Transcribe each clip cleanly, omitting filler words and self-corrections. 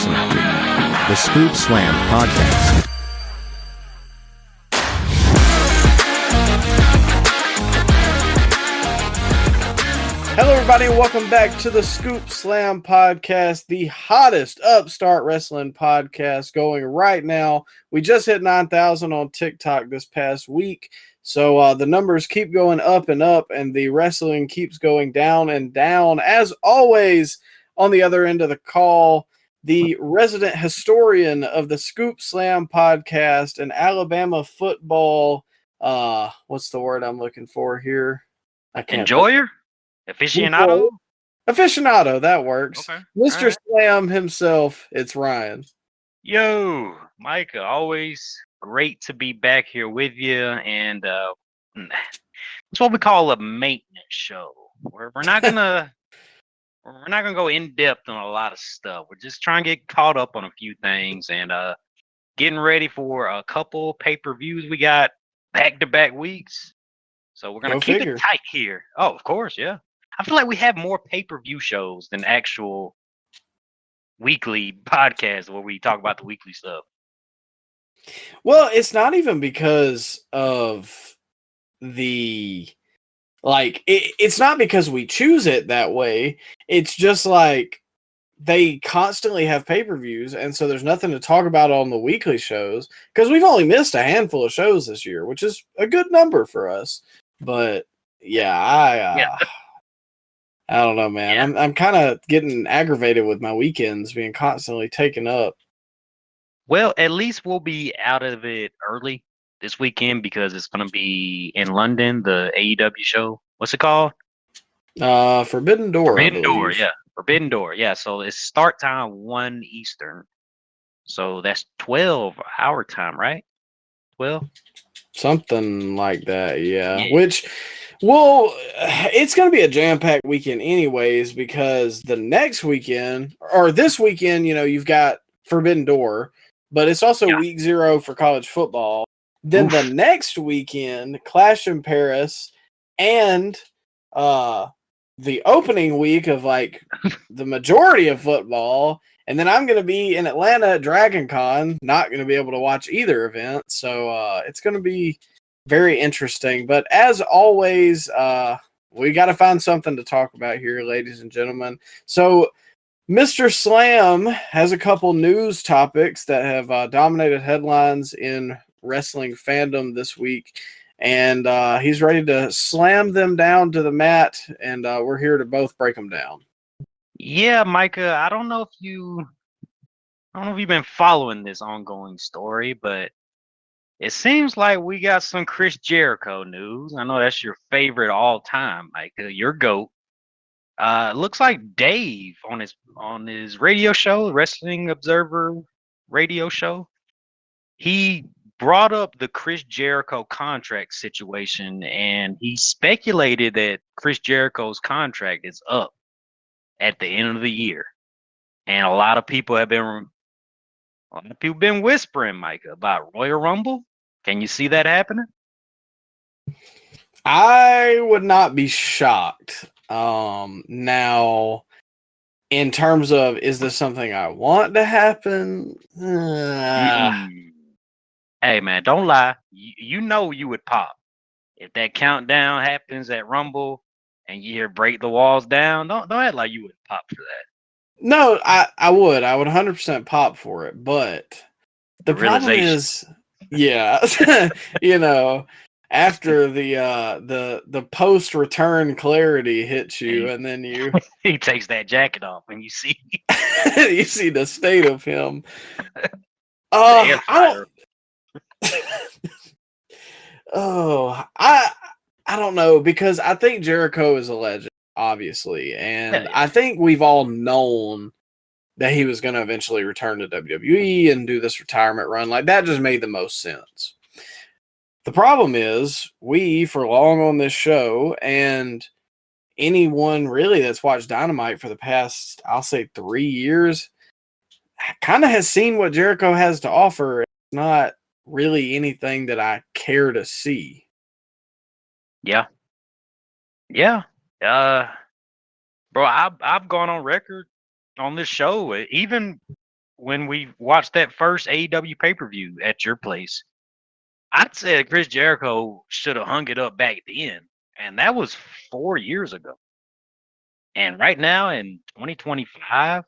listening to the Scoop Slam Podcast. Hello, everybody, and welcome back to the Scoop Slam Podcast, the hottest upstart wrestling podcast going right now. We just hit 9,000 on TikTok this past week, so the numbers keep going up and up, and the wrestling keeps going down and down. As always, on the other end of the call, the resident historian of the Scoop Slam Podcast and Alabama football, what's the word I'm looking for here? I can't Enjoyer? Aficionado? Aficionado, that works. Okay. Mr. Right. Slam himself, it's Ryan. Yo, Micah, always great to be back here with you. And it's what we call a maintenance show. We're not gonna go in depth on a lot of stuff. We're just trying to get caught up on a few things and getting ready for a couple pay-per-views we got back-to-back weeks. So we're gonna keep it tight here. Oh, of course, yeah. I feel like we have more pay-per-view shows than actual weekly podcasts where we talk about the weekly stuff. Well, it's not even because of the, it's not because we choose it that way. It's just like they constantly have pay-per-views, and so there's nothing to talk about on the weekly shows because we've only missed a handful of shows this year, which is a good number for us. But yeah, I don't know, man. Yeah. I'm kind of getting aggravated with my weekends being constantly taken up. Well, at least we'll be out of it early this weekend because it's going to be in London, the AEW show. What's it called? Forbidden Door. Forbidden Door, yeah. Forbidden Door, yeah. So it's start time 1 Eastern. So that's 12 our time, right? 12? Something like that, yeah. Which, well, it's going to be a jam-packed weekend anyways because the next weekend, or this weekend, you know, you've got Forbidden Door, but it's also week 0 for college football. Then the next weekend, Clash in Paris, and the opening week of, like, the majority of football. And then I'm going to be in Atlanta at Dragon Con, not going to be able to watch either event. So it's going to be very interesting. But as always, we got to find something to talk about here, ladies and gentlemen. So Mr. Slam has a couple news topics that have dominated headlines in wrestling fandom this week. And he's ready to slam them down to the mat. And we're here to both break them down. Yeah, Micah, I don't know if you've been following this ongoing story, but it seems like we got some Chris Jericho news. I know that's your favorite all time, Micah, your GOAT. Looks like Dave on his radio show, Wrestling Observer radio show, he brought up the Chris Jericho contract situation, and he speculated that Chris Jericho's contract is up at the end of the year. And a lot of people have been whispering, Micah, about Royal Rumble. Can you see that happening? I would not be shocked. Now, in terms of, is this something I want to happen? Hey, man, don't lie. You know you would pop. If that countdown happens at Rumble and you hear Break the Walls Down, don't act like you would pop for that. No, I would 100% pop for it, but the problem is, yeah, you know, after the post return clarity hits you, and then he takes that jacket off, and you see you see the state of him. I don't know, because I think Jericho is a legend, obviously, and I think we've all known that he was going to eventually return to WWE and do this retirement run. Like, that just made the most sense. The problem is, we, for long on this show, and anyone really that's watched Dynamite for the past, I'll say 3 years, kind of has seen what Jericho has to offer. It's not really anything that I care to see. Yeah. Bro, I've gone on record on this show, even when we watched that first AEW pay-per-view at your place, I said Chris Jericho should have hung it up back then, and that was 4 years ago. And right now in 2025,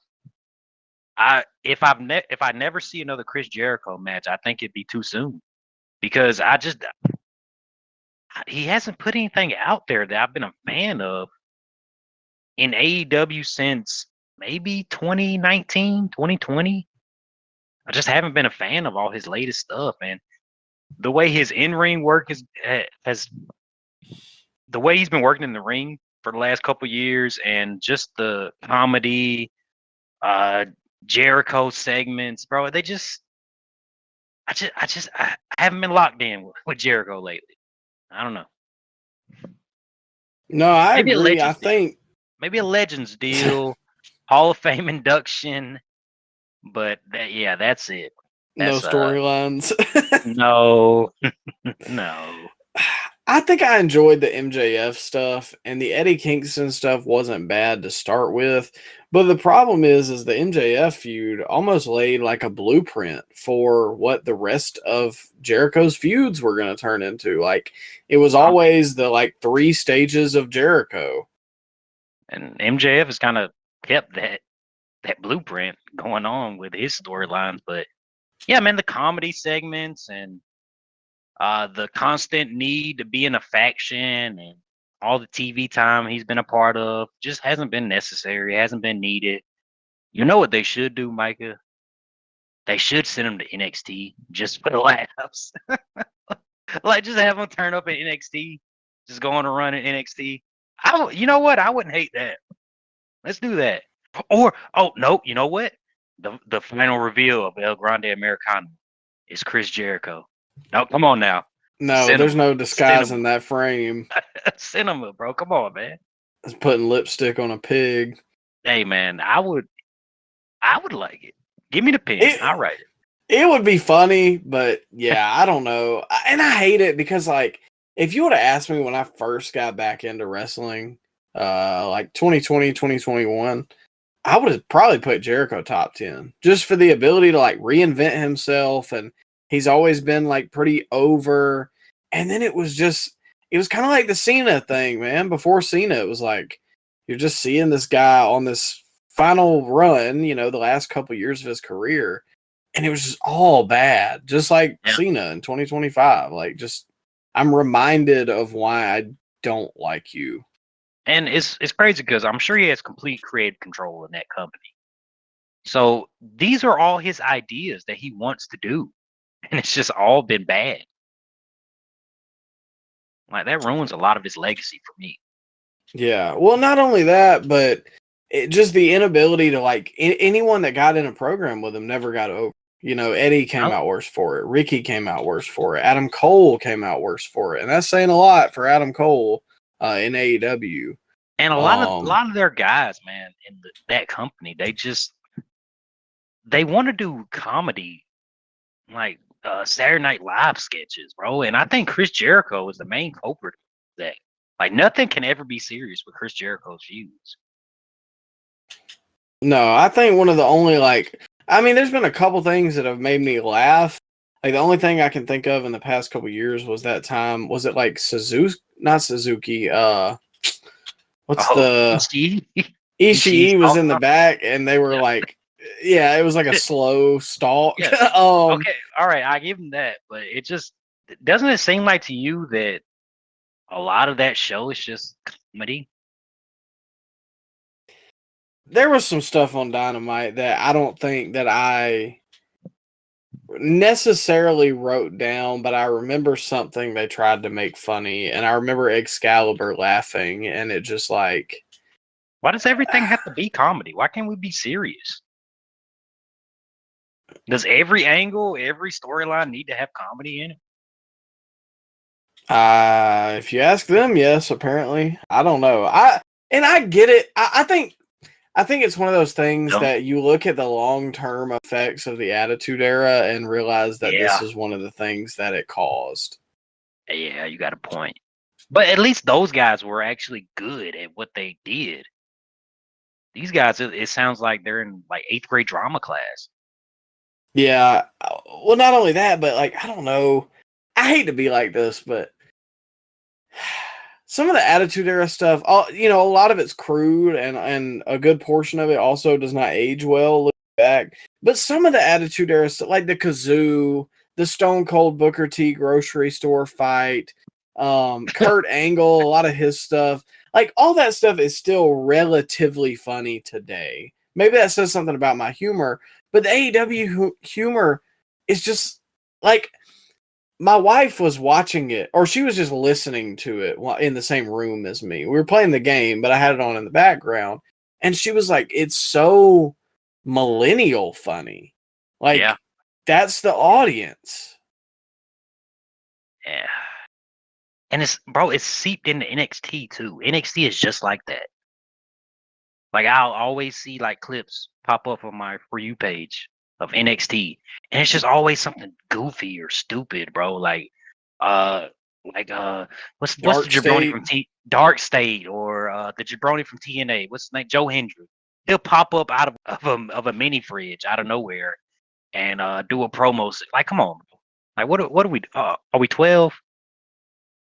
if I never see another Chris Jericho match, I think it'd be too soon because he hasn't put anything out there that I've been a fan of in AEW since maybe 2019, 2020. I just haven't been a fan of all his latest stuff, and the way his in-ring work has the way he's been working in the ring for the last couple years, and just the comedy, Jericho segments, bro. I haven't been locked in with Jericho lately. I don't know. No, I Maybe agree. I think maybe a Legends deal, Hall of Fame induction, but that's it. no storylines. No, no. I think I enjoyed the MJF stuff, and the Eddie Kingston stuff wasn't bad to start with. But the problem is the MJF feud almost laid like a blueprint for what the rest of Jericho's feuds were going to turn into. Like, it was always the like 3 stages of Jericho. And MJF has kind of kept that blueprint going on with his storylines. But yeah, man, the comedy segments and the constant need to be in a faction and all the TV time he's been a part of just hasn't been necessary, hasn't been needed. You know what they should do, Micah? They should send him to NXT just for the laughs. Like, just have him turn up at NXT, just go on a run at NXT. You know what? I wouldn't hate that. Let's do that. Or, oh, no, you know what? The final reveal of El Grande Americano is Chris Jericho. No, come on now. No, Cinema. no disguising that frame. Cinema, bro. Come on, man. It's putting lipstick on a pig. Hey, man, I would like it. Give me the pen. I'll write it. It would be funny, but yeah, I don't know. And I hate it because, like, if you would have asked me when I first got back into wrestling, like 2020, 2021, I would have probably put Jericho top 10 just for the ability to like reinvent himself, and he's always been like pretty over. And then it was kind of like the Cena thing, man. Before Cena, it was like you're just seeing this guy on this final run, the last couple years of his career, and it was just all bad, just like Cena in 2025. Like, just I'm reminded of why I don't like you. And it's crazy because I'm sure he has complete creative control in that company. So these are all his ideas that he wants to do. And it's just all been bad. Like, that ruins a lot of his legacy for me. Yeah. Well, not only that, but just the inability to, like, anyone that got in a program with him never got over. Eddie came out worse for it. Ricky came out worse for it. Adam Cole came out worse for it. And that's saying a lot for Adam Cole in AEW. And a lot of their guys, man, in that company, they want to do comedy, like Saturday Night Live sketches, bro. And I think Chris Jericho is the main culprit of that. Like, nothing can ever be serious with Chris Jericho's feuds. No, I think one of the only, there's been a couple things that have made me laugh. Like, the only thing I can think of in the past couple years was that time, was it like not Suzuki, Ishii was in the back, and they were like, it was like a slow stalk. Okay, all right, I give him that, but doesn't it seem like to you that a lot of that show is just comedy? There was some stuff on Dynamite that I don't think that I necessarily wrote down, but I remember something they tried to make funny, and I remember Excalibur laughing, and it just like, why does everything have to be comedy? Why can't we be serious? Does every angle, every storyline need to have comedy in it? If you ask them, yes, apparently. I don't know. I get it. I think it's one of those things that you look at the long-term effects of the Attitude Era and realize that this is one of the things that it caused. Yeah, you got a point. But at least those guys were actually good at what they did. These guys, it sounds like they're in like 8th grade drama class. Yeah. Well, not only that, but like, I don't know. I hate to be like this, but some of the Attitude Era stuff, a lot of it's crude, and a good portion of it also does not age well looking back. But some of the Attitude Era stuff, like the Kazoo, the Stone Cold Booker T grocery store fight, Kurt Angle, a lot of his stuff, like all that stuff is still relatively funny today. Maybe that says something about my humor, but the AEW humor is just like, my wife was watching it, or she was just listening to it in the same room as me. We were playing the game, but I had it on in the background, and she was like, "It's so millennial funny." Like, Yeah. that's the audience. Yeah. And it's seeped into NXT too. NXT is just like that. Like I'll always see like clips pop up on my For You page of NXT, and it's just always something goofy or stupid, bro. Uh, what's the Dark jabroni State. from Dark State, or the jabroni from TNA? What's his name? Joe Hendry. He'll pop up out of a mini fridge out of nowhere and do a promo. Like, come on, bro. Like, what are we? Are we 12?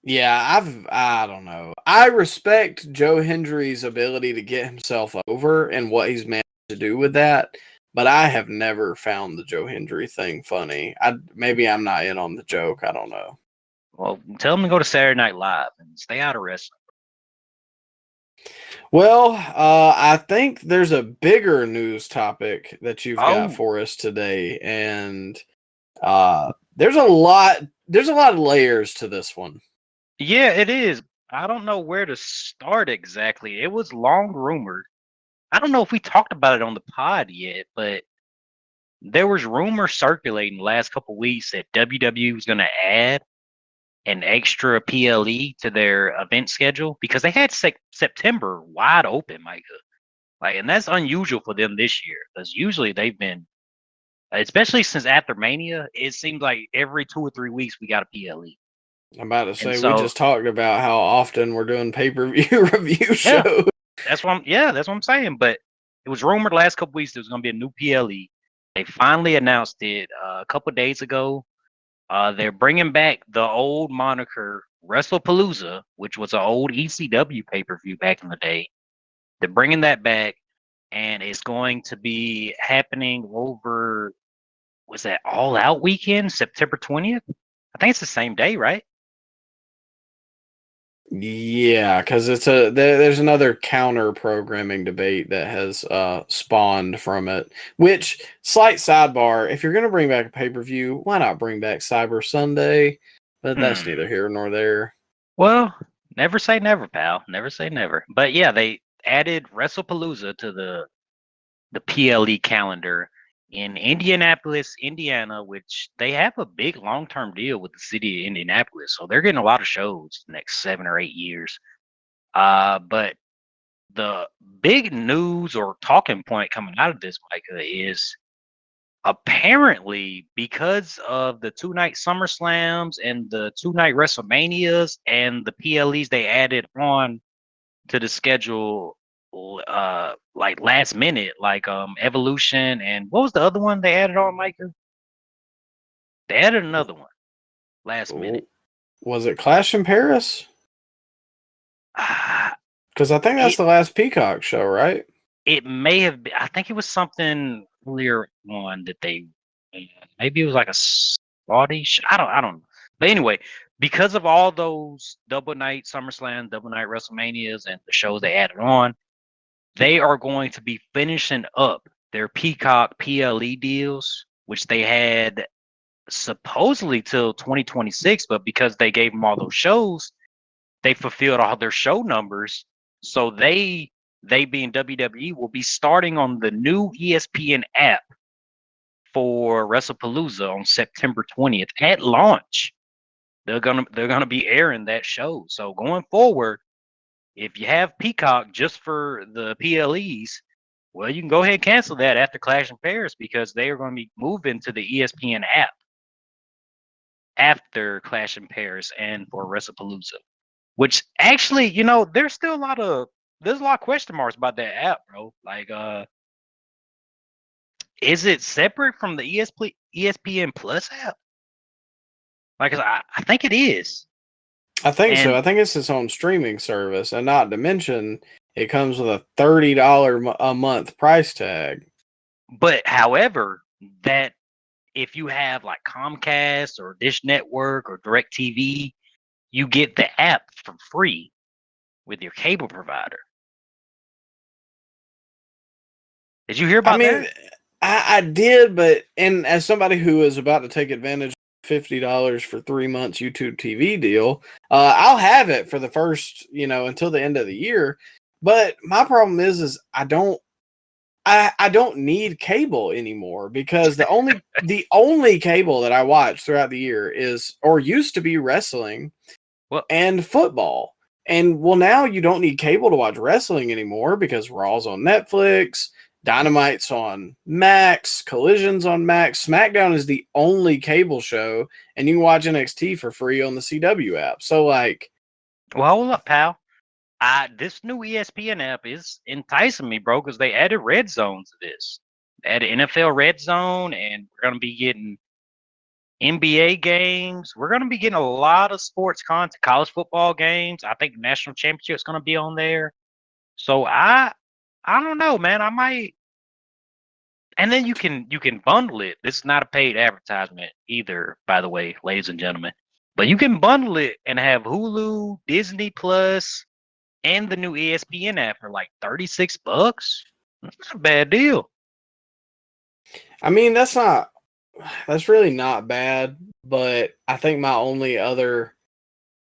Yeah, I don't know. I respect Joe Hendry's ability to get himself over and what he's managed to do with that, but I have never found the Joe Hendry thing funny. Maybe I'm not in on the joke. I don't know. Well, tell him to go to Saturday Night Live and stay out of wrestling. Well, I think there's a bigger news topic that you've got for us today, and there's a lot of layers to this one. Yeah, it is. I don't know where to start exactly. It was long rumored. I don't know if we talked about it on the pod yet, but there was rumors circulating the last couple weeks that WWE was going to add an extra PLE to their event schedule because they had September wide open, Micah. Like, and that's unusual for them this year because usually they've been, especially since after Mania, it seems like every 2 or 3 weeks we got a PLE. I'm about to say, So, we just talked about how often we're doing pay-per-view review shows. That's what I'm saying. But it was rumored last couple weeks there was going to be a new PLE. They finally announced it a couple days ago. They're bringing back the old moniker WrestlePalooza, which was an old ECW pay-per-view back in the day. They're bringing that back, and it's going to be happening over, was that All Out weekend, September 20th? I think it's the same day, right? Yeah, because there's another counter programming debate that has spawned from it. Which, slight sidebar, if you're going to bring back a pay-per-view, why not bring back Cyber Sunday? But that's neither here nor there. Well, never say never, pal. Never say never. But yeah, they added WrestlePalooza to the PLE calendar in Indianapolis, Indiana, which they have a big long-term deal with the city of Indianapolis. So they're getting a lot of shows the next 7 or 8 years. But the big news or talking point coming out of this, Micah, is apparently because of the 2-night SummerSlams and the 2-night WrestleManias and the PLEs they added on to the schedule like last minute, like Evolution, and what was the other one they added on, Micah? They added another one last minute. Was it Clash in Paris? Because I think that's the last Peacock show, right? It may have been. I think it was something earlier on that they, maybe it was like a Saudi show. I don't know. But anyway, because of all those double night SummerSlam, double night WrestleManias, and the shows they added on, they are going to be finishing up their Peacock PLE deals, which they had supposedly till 2026, but because they gave them all those shows, they fulfilled all their show numbers. So they being WWE will be starting on the new ESPN app for WrestlePalooza on September 20th at launch. They're gonna be airing that show. So going forward, if you have Peacock just for the PLEs, well, you can go ahead and cancel that after Clash in Paris because they are going to be moving to the ESPN app after Clash in Paris and for WrestlePalooza. Which actually, there's a lot of question marks about that app, bro. Like, is it separate from the ESPN Plus app? Like, I think it is. I think so. And I think it's its own streaming service, and not to mention it comes with a $30 a month price tag. but however, that if you have like Comcast or Dish Network or DirecTV, you get the app for free with your cable provider. Did you hear about that? I did, but and as somebody who is about to take advantage of $50 for 3 months YouTube TV deal, I'll have it for the first, until the end of the year. But my problem is I don't need cable anymore, because the only cable that I watch throughout the year is, or used to be, wrestling and football. And well, now you don't need cable to watch wrestling anymore because Raw's on Netflix, Dynamite's on Max, Collision's on Max. SmackDown is the only cable show, and you can watch NXT for free on the CW app. So, like, well, hold up, pal. This new ESPN app is enticing me, bro, because they added Red Zone to this. They added NFL Red Zone, and we're gonna be getting NBA games. We're gonna be getting a lot of sports content, college football games. I think the national championship's gonna be on there. So I don't know, man. I might. And then you can bundle it. This is not a paid advertisement either, by the way, ladies and gentlemen. But you can bundle it and have Hulu, Disney Plus, and the new ESPN app for like $36. That's not a bad deal. I mean, that's really not bad. But I think my only other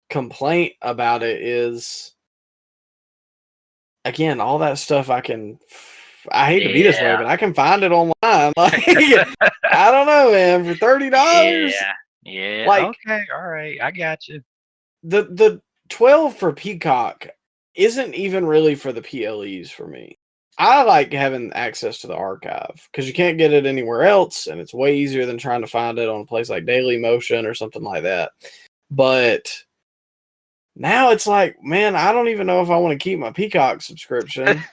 complaint about it is, again, all that stuff I hate to be this way, but I can find it online. Like, I don't know, man, for $30. Yeah. Like, okay, all right, I got you. The 12 for Peacock isn't even really for the PLEs for me. I like having access to the archive because you can't get it anywhere else, and it's way easier than trying to find it on a place like Daily Motion or something like that. But now it's like, man, I don't even know if I want to keep my Peacock subscription.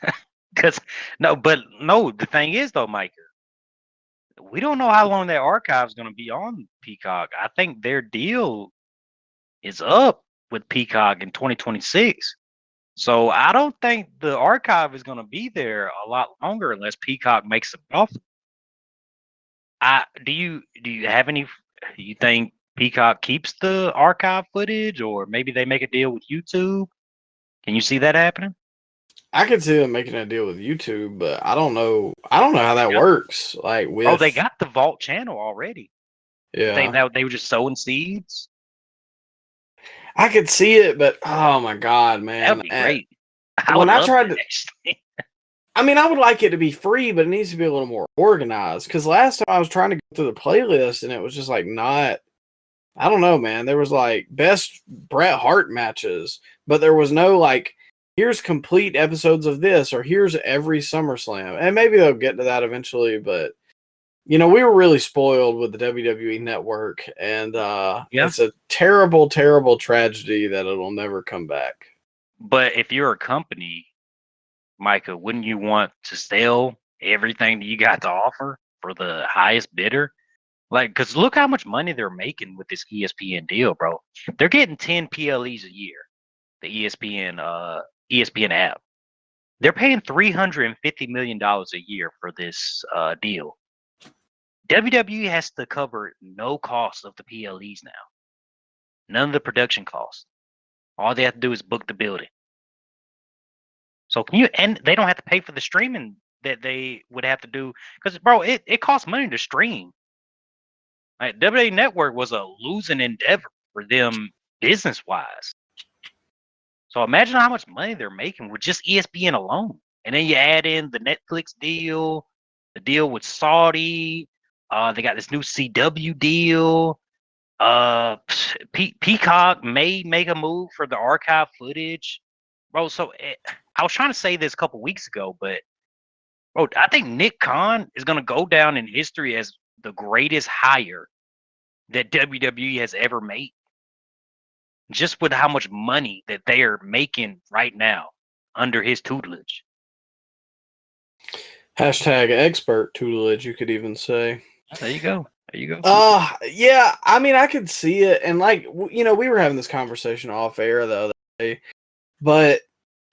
The thing is, though, Micah, we don't know how long that archive is going to be on Peacock. I think their deal is up with Peacock in 2026. So I don't think the archive is going to be there a lot longer unless Peacock makes an offer. Do you have any? Do you think Peacock keeps the archive footage, or maybe they make a deal with YouTube? Can you see that happening? I could see them making a deal with YouTube, but I don't know how that works. Like, they got the Vault channel already. Yeah, they were just sowing seeds. I could see it, but oh my god, man, That'd be great. I would like it to be free, but it needs to be a little more organized. Because last time I was trying to go through the playlist, and it was just like not. I don't know, man. There was like best Bret Hart matches, but there was no like, here's complete episodes of this, or here's every SummerSlam. And maybe they'll get to that eventually, but we were really spoiled with the WWE Network, and it's a terrible, terrible tragedy that it'll never come back. But if you're a company, Micah, wouldn't you want to sell everything that you got to offer for the highest bidder? Like, because look how much money they're making with this ESPN deal, bro. They're getting 10 PLEs a year, the ESPN app. They're paying $350 million a year for this deal. WWE has to cover no cost of the PLEs now. None of the production costs. All they have to do is book the building. So and they don't have to pay for the streaming that they would have to do, because bro, it costs money to stream. Like, WWE Network was a losing endeavor for them business wise. So imagine how much money they're making with just ESPN alone. And then you add in the Netflix deal, the deal with Saudi, they got this new CW deal. Peacock may make a move for the archive footage, bro. So I was trying to say this a couple weeks ago, but bro, I think Nick Khan is gonna go down in history as the greatest hire that WWE has ever made. Just with how much money that they are making right now under his tutelage. Hashtag expert tutelage, you could even say. There you go. Yeah, I mean, I could see it. And like, we were having this conversation off air the other day, but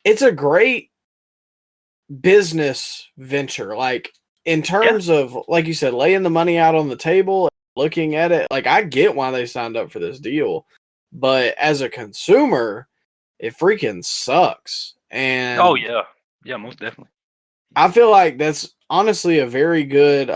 it's a great business venture. Like, in terms of, like you said, laying the money out on the table, looking at it, like, I get why they signed up for this deal. But as a consumer, it freaking sucks. And Oh, yeah. Yeah, most definitely. I feel like that's honestly a very good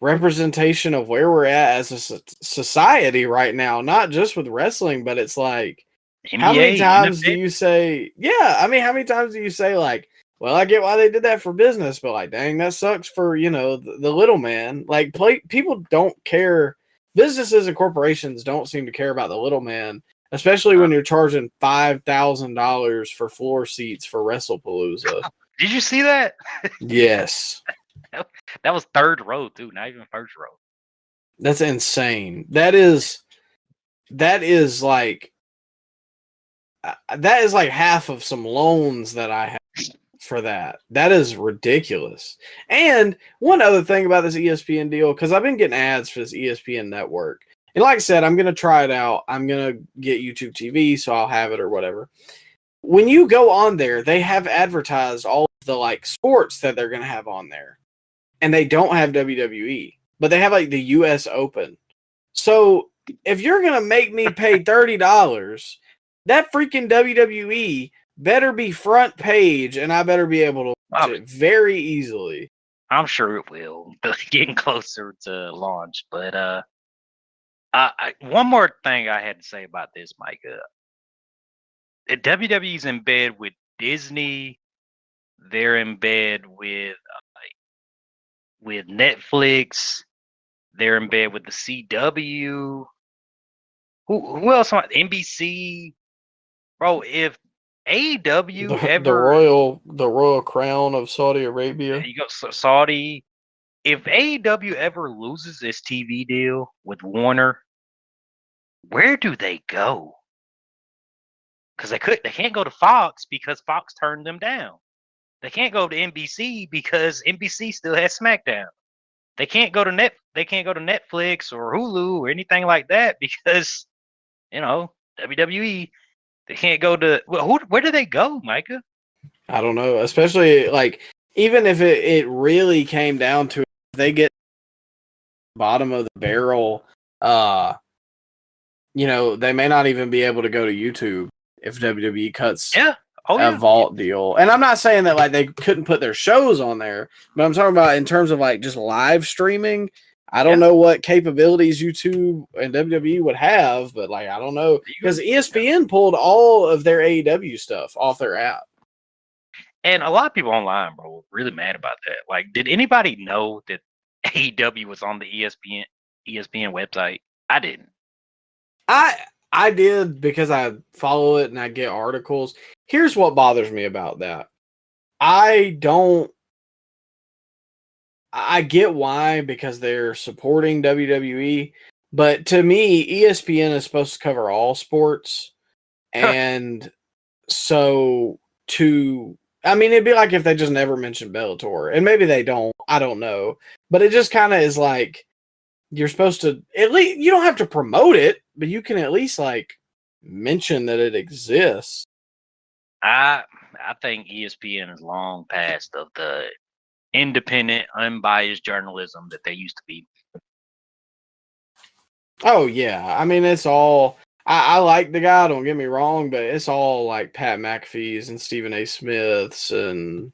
representation of where we're at as a society right now. Not just with wrestling, but it's like, NBA, how many times NFL. do you say, how many times do you say, like, well, I get why they did that for business, but like, dang, that sucks for, the little man. Like, people don't care. Businesses and corporations don't seem to care about the little man, especially when you're charging $5,000 for floor seats for WrestlePalooza. Did you see that? Yes. That was third row, too, not even first row. That's insane. That is like half of some loans that I have for that. That is ridiculous. And one other thing about this ESPN deal, because I've been getting ads for this ESPN network. And like I said, I'm going to try it out. I'm going to get YouTube TV, so I'll have it or whatever. When you go on there, they have advertised all of the like sports that they're going to have on there. And they don't have WWE, but they have like the US Open. So if you're going to make me pay $30, that freaking WWE better be front page, and I better be able to watch it very easily. I'm sure it will, getting closer to launch. But one more thing I had to say about this, Micah. WWE's in bed with Disney. They're in bed with Netflix. They're in bed with the CW. Who else? NBC, bro. If AEW the royal crown of Saudi Arabia. You go Saudi. If AEW ever loses this TV deal with Warner, where do they go? Because they can't go to Fox because Fox turned them down. They can't go to NBC because NBC still has SmackDown. They can't go to Netflix or Hulu or anything like that because WWE. They can't go to where do they go, Micah? I don't know. Especially like even if it really came down to it, they get bottom of the barrel. They may not even be able to go to YouTube if WWE cuts a vault deal. And I'm not saying that like they couldn't put their shows on there, but I'm talking about in terms of like just live streaming. I don't know what capabilities YouTube and WWE would have, but like I don't know because ESPN pulled all of their AEW stuff off their app. And a lot of people online, bro, were really mad about that. Like, did anybody know that AEW was on the ESPN website? I didn't. I did because I follow it and I get articles. Here's what bothers me about that. I get why, because they're supporting WWE, but to me, ESPN is supposed to cover all sports. And so it'd be like if they just never mentioned Bellator, and maybe they don't, I don't know. But it just kind of is like, you're supposed to, at least, you don't have to promote it, but you can at least like mention that it exists. I think ESPN is long past of the independent, unbiased journalism that they used to be. Oh yeah, I mean it's all. I like the guy. Don't get me wrong, but it's all like Pat McAfee's and Stephen A. Smith's, and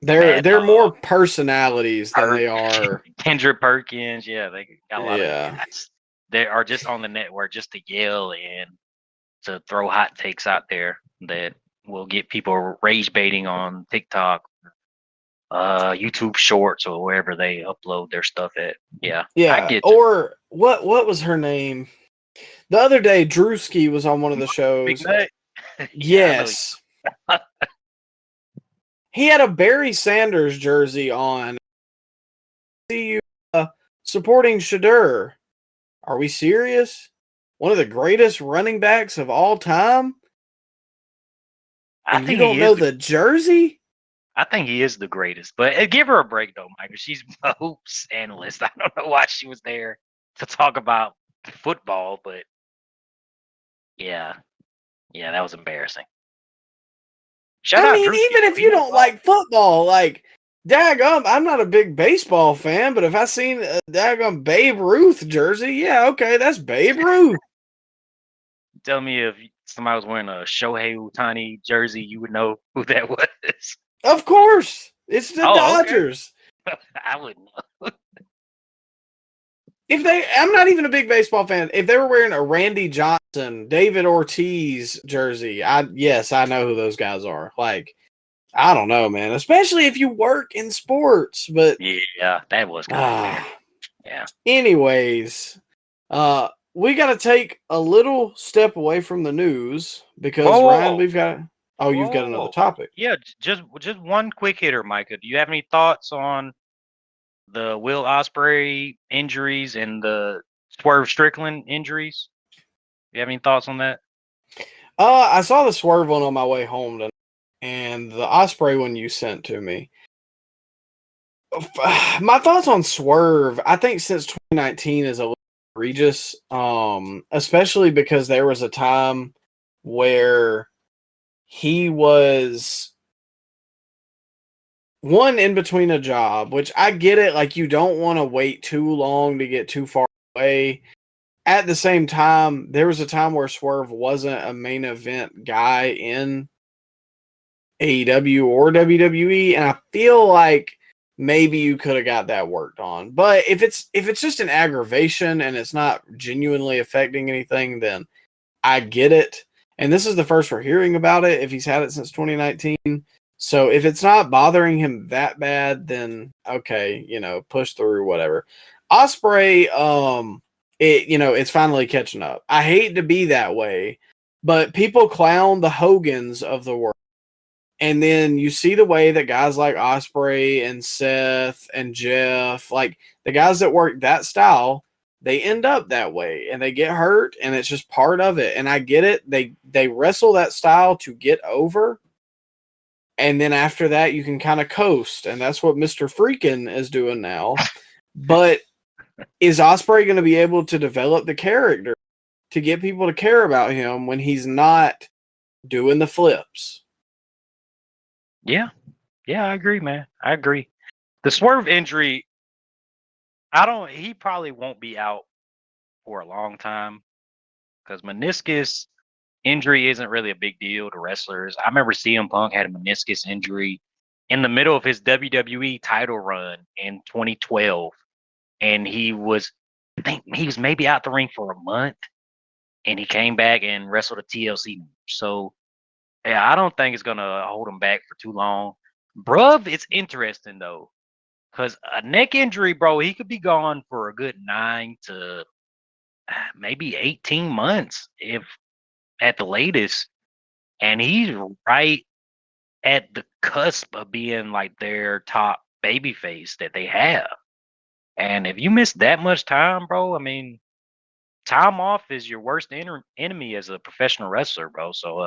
they're more personalities than they are. Kendrick Perkins, yeah, they got a lot of guys. They are just on the network just to yell and to throw hot takes out there that will get people rage baiting on TikTok, YouTube Shorts, or wherever they upload their stuff at. Yeah. Or what was her name? The other day, Drewski was on one of the shows. Yes. He had a Barry Sanders jersey on. See you supporting Shadur. Are we serious? One of the greatest running backs of all time? And you don't know the jersey? I think he is the greatest. But give her a break, though, Michael. She's a hoops analyst. I don't know why she was there to talk about football, but yeah, that was embarrassing. Shut up, Even Drewski, if you don't like football, like, daggum, I'm not a big baseball fan, but if I seen a daggum Babe Ruth jersey, yeah, okay, that's Babe Ruth. Tell me if somebody was wearing a Shohei Ohtani jersey, you would know who that was. Of course, it's the Dodgers. Okay. I wouldn't know. I'm not even a big baseball fan. If they were wearing a Randy Johnson, David Ortiz jersey, yes, I know who those guys are. Like, I don't know, man. Especially if you work in sports, but yeah, that was kind of yeah. Anyways, we got to take a little step away from the news because Ryan, we've got. Oh, you've got another topic. Yeah, just one quick hitter, Micah. Do you have any thoughts on the Will Ospreay injuries and the Swerve Strickland injuries? You have any thoughts on that? I saw the Swerve one on my way home tonight, and the Ospreay one you sent to me. My thoughts on Swerve, I think since 2019 is a little egregious, especially because there was a time where he was one in between a job, which I get it. Like, you don't want to wait too long to get too far away. At the same time, there was a time where Swerve wasn't a main event guy in AEW or WWE, and I feel like maybe you could have got that worked on. But if it's just an aggravation and it's not genuinely affecting anything, then I get it. And this is the first we're hearing about it, if he's had it since 2019. So if it's not bothering him that bad, then okay, push through, whatever. Ospreay, it's finally catching up. I hate to be that way, but people clown the Hogans of the world. And then you see the way that guys like Ospreay and Seth and Jeff, like the guys that work that style, they end up that way and they get hurt, and it's just part of it. And I get it. They wrestle that style to get over. And then after that, you can kind of coast. And that's what Mr. Freakin' is doing now. But is Ospreay going to be able to develop the character to get people to care about him when he's not doing the flips? Yeah, I agree, man. I agree. The Swerve injury, he probably won't be out for a long time because meniscus injury isn't really a big deal to wrestlers. I remember CM Punk had a meniscus injury in the middle of his WWE title run in 2012, and I think he was maybe out the ring for a month, and he came back and wrestled a TLC match. So, yeah, I don't think it's gonna hold him back for too long. Bruv, it's interesting though, because a neck injury, bro, he could be gone for a good 9 to maybe 18 months, if at the latest. And he's right at the cusp of being like their top babyface that they have. And if you miss that much time, bro, I mean, time off is your worst enemy as a professional wrestler, bro. So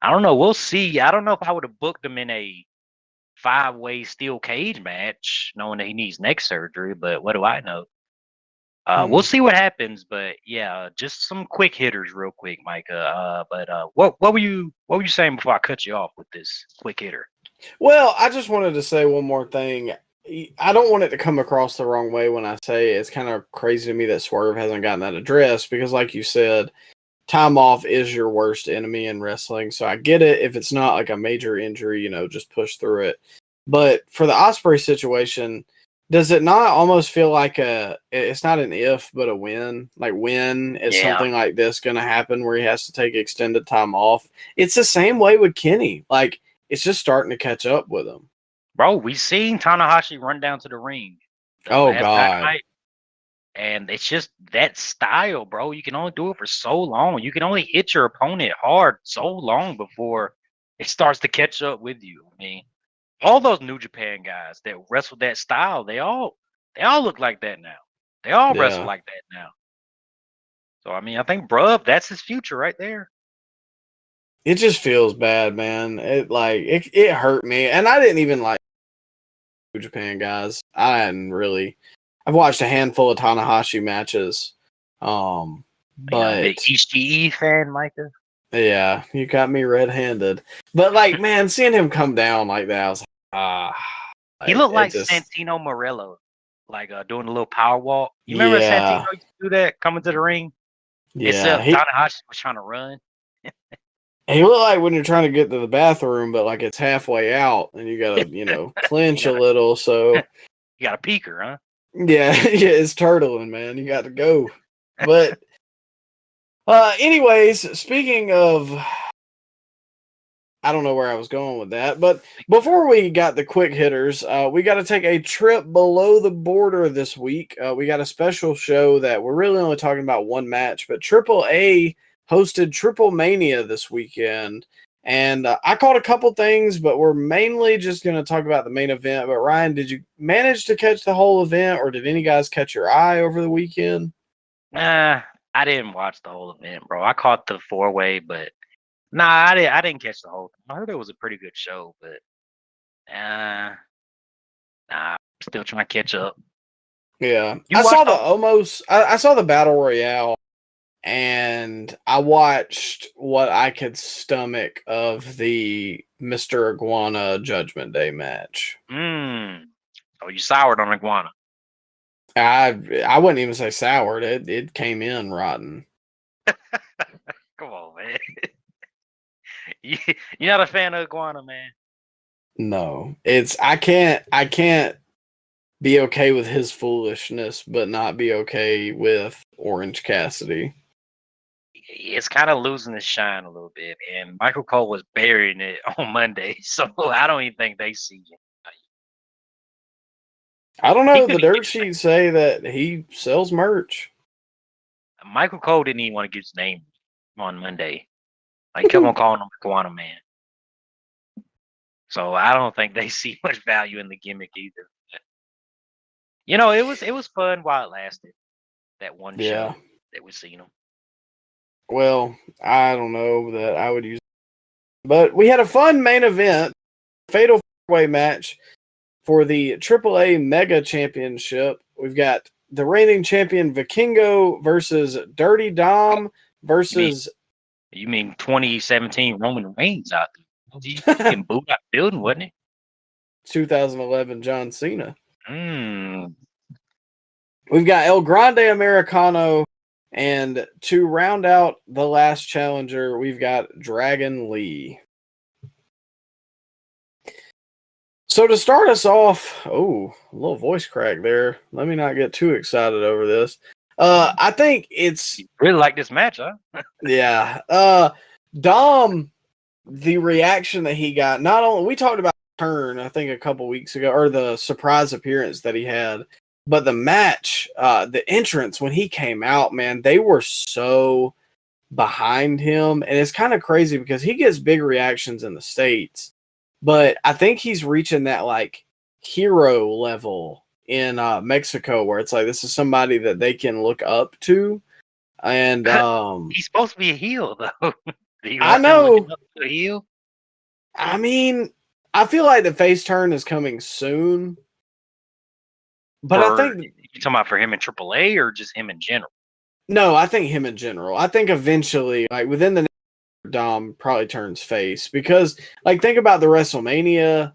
I don't know. We'll see. I don't know if I would have booked him in a 5-way steel cage match, knowing that he needs neck surgery. But what do I know? We'll see what happens. But yeah, just some quick hitters, real quick, Micah. What were you saying before I cut you off with this quick hitter? Well, I just wanted to say one more thing. I don't want it to come across the wrong way when I say it's kind of crazy to me that Swerve hasn't gotten that address because, like you said, time off is your worst enemy in wrestling. So I get it. If it's not like a major injury, just push through it. But for the Ospreay situation, does it not almost feel like it's not an if, but a when? Like, when is something like this going to happen where he has to take extended time off? It's the same way with Kenny. Like, it's just starting to catch up with him. Bro, we seen Tanahashi run down to the ring. Oh, God. And it's just that style, bro. You can only do it for so long. You can only hit your opponent hard so long before it starts to catch up with you. I mean, all those New Japan guys that wrestle that style, they all look like that now. They all wrestle like that now. So, I mean, I think, bruv, that's his future right there. It just feels bad, man. It hurt me, and I didn't even like New Japan guys. I hadn't really. I've watched a handful of Tanahashi matches, You're a big but Ishii fan, Micah. yeah, you got me red-handed. But like, man, seeing him come down like that, I was like, He looked like just, Santino Morello, like doing a little power walk. You remember yeah, Santino used to do that, coming to the ring? yeah. Except Tanahashi was trying to run. He looked like when you're trying to get to the bathroom, but like it's halfway out, and you gotta, clinch a little. So You got a peeker, huh? yeah, yeah, it's turtling, man. You got to go. But anyways, speaking of, I don't know where I was going with that, but before we got the quick hitters, we got to take a trip below the border this week. We got a special show that we're really only talking about one match, but AAA hosted TripleMania this weekend. And I caught a couple things, but we're mainly just going to talk about the main event. But Ryan, did you manage to catch the whole event, or did any guys catch your eye over the weekend? I didn't watch the whole event, bro. I caught the 4-way, but nah, I didn't catch the whole thing. I heard it was a pretty good show, but nah, I'm still trying to catch up. Yeah, You I saw watched I saw the battle royale, and I watched what I could stomach of the Mr. Iguana Judgment Day match. Oh, you soured on Iguana. I wouldn't even say soured. It came in rotten. Come on, man. You're not a fan of Iguana, man. No, I can't be okay with his foolishness, but not be okay with Orange Cassidy. It's kind of losing its shine a little bit, and Michael Cole was burying it on Monday, so I don't even think they see him. I don't He know. The couldn't dirt get his name. sheets say that he sells merch. Michael Cole didn't even want to get his name on Monday. Like, kept on calling him Iguana Man. So I don't think they see much value in the gimmick either. But, it was fun while it lasted. That one Yeah. show that we seen him. Well, I don't know that I would use, but we had a fun main event, fatal 4-way match for the AAA Mega Championship. We've got the reigning champion Vikingo versus Dirty Dom versus. You mean 2017 Roman Reigns out there? He getting booed out the building, wasn't he? 2011 John Cena. Mm. We've got El Grande Americano, and to round out the last challenger, we've got Dragon Lee. So to start us off, a little voice crack there. Let me not get too excited over this. I think it's Really like this match, huh? yeah. Dom, the reaction that he got, not only we talked about the turn, I think a couple weeks ago, or the surprise appearance that he had, but the match, the entrance when he came out, man, they were so behind him, and it's kind of crazy because he gets big reactions in the States. But I think he's reaching that like hero level in Mexico, where it's like this is somebody that they can look up to, and He's supposed to be a heel, though. I know. Looking up to a heel? I mean, I feel like the face turn is coming soon, but I think You talking about for him in AAA or just him in general? no, I think him in general. I think eventually, like within the Dom probably turns face because, like, think about the WrestleMania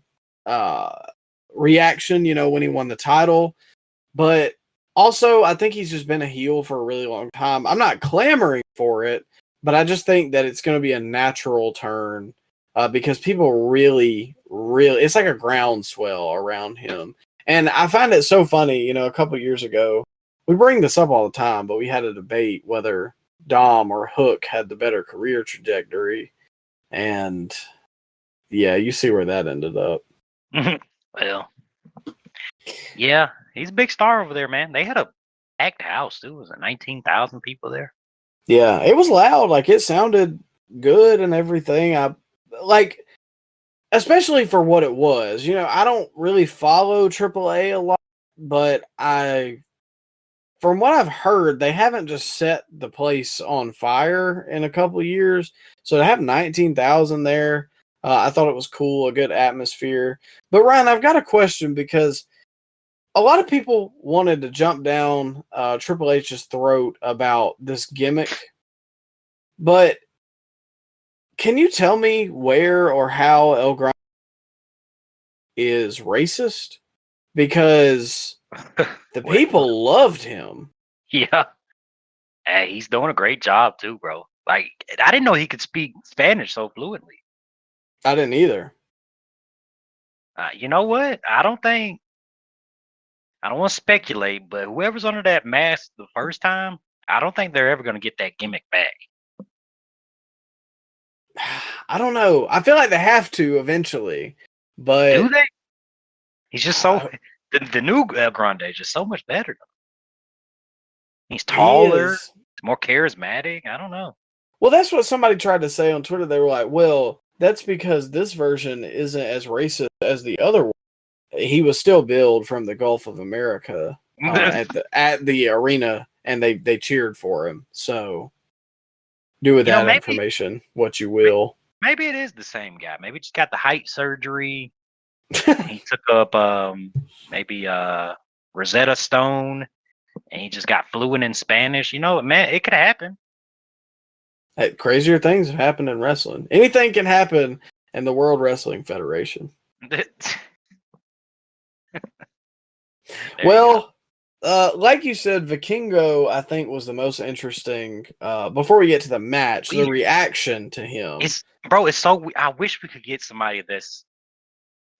reaction, when he won the title. But also, I think he's just been a heel for a really long time. I'm not clamoring for it, but I just think that it's going to be a natural turn because people really, it's like a groundswell around him. And I find it so funny, a couple years ago, we bring this up all the time, but we had a debate whether Dom or Hook had the better career trajectory. And yeah, you see where that ended up. Well, yeah, he's a big star over there, man. They had a packed house, too. Was it 19,000 people there? Yeah, it was loud. Like, it sounded good and everything. I like, especially for what it was. I don't really follow AAA a lot, but from what I've heard, they haven't just set the place on fire in a couple of years. So to have 19,000 there, I thought it was cool, a good atmosphere. But Ryan, I've got a question because a lot of people wanted to jump down Triple H's throat about this gimmick. But can you tell me where or how El Grande is racist? Because the people loved him. Yeah. Hey, he's doing a great job too, bro. Like, I didn't know he could speak Spanish so fluently. I didn't either. You know what? I don't want to speculate, but whoever's under that mask the first time, I don't think they're ever going to get that gimmick back. I don't know. I feel like they have to eventually, but do they? He's just so the new El Grande is just so much better. He's taller, he is. more charismatic. I don't know. Well, that's what somebody tried to say on Twitter. They were like, "Well, that's because this version isn't as racist as the other one." He was still billed from the Gulf of America at the arena, and they cheered for him. So, do with that information what you will. Maybe it is the same guy. Maybe just got the height surgery. He took up maybe Rosetta Stone, and he just got fluent in Spanish. You know, man, it could happen. Hey, crazier things have happened in wrestling. Anything can happen in the World Wrestling Federation. Well, like you said, Vikingo, I think, was the most interesting. Before we get to the match, the reaction to him. It's so. I wish we could get somebody that's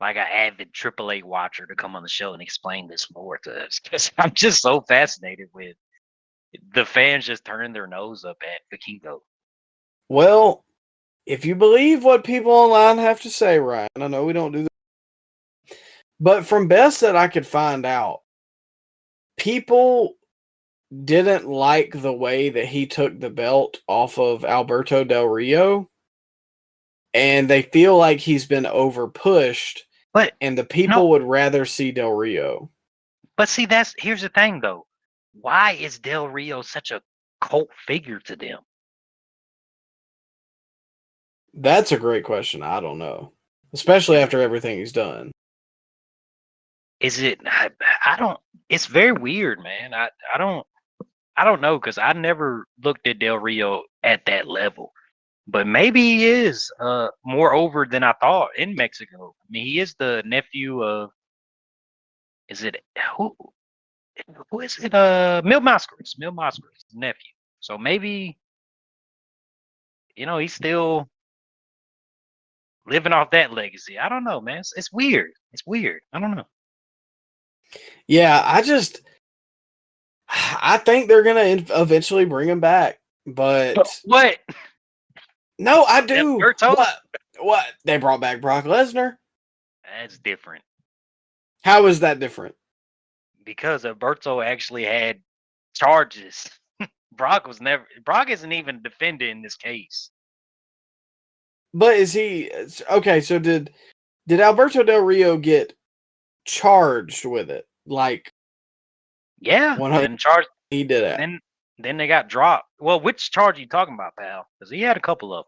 like an avid AAA watcher to come on the show and explain this more to us, because I'm just so fascinated with the fans just turning their nose up at Vikingo. Well, if you believe what people online have to say, Ryan, I know we don't do that, but from best that I could find out, people didn't like the way that he took the belt off of Alberto Del Rio, and they feel like he's been over-pushed, and the people would rather see Del Rio. But see, here's the thing, though. Why is Del Rio such a cult figure to them? That's a great question. I don't know. Especially after everything he's done. Is it? I don't. It's very weird, man. I don't know, because I never looked at Del Rio at that level. But maybe he is more over than I thought in Mexico. I mean, he is the nephew of. Is it who? Who is it? Mil Mascaras. Mil Mascaras' nephew. So maybe, he's still living off that legacy. I don't know, man. It's weird. It's weird. I don't know. Yeah, I think they're gonna eventually bring him back, but what? No, I do. What? They brought back Brock Lesnar. That's different. How is that different? Because Alberto actually had charges. Brock isn't even defended in this case. But is he okay? So did Alberto Del Rio get charged with it? Like, yeah, and charged. He did it. Then they got dropped. Well, which charge are you talking about, pal? Because he had a couple of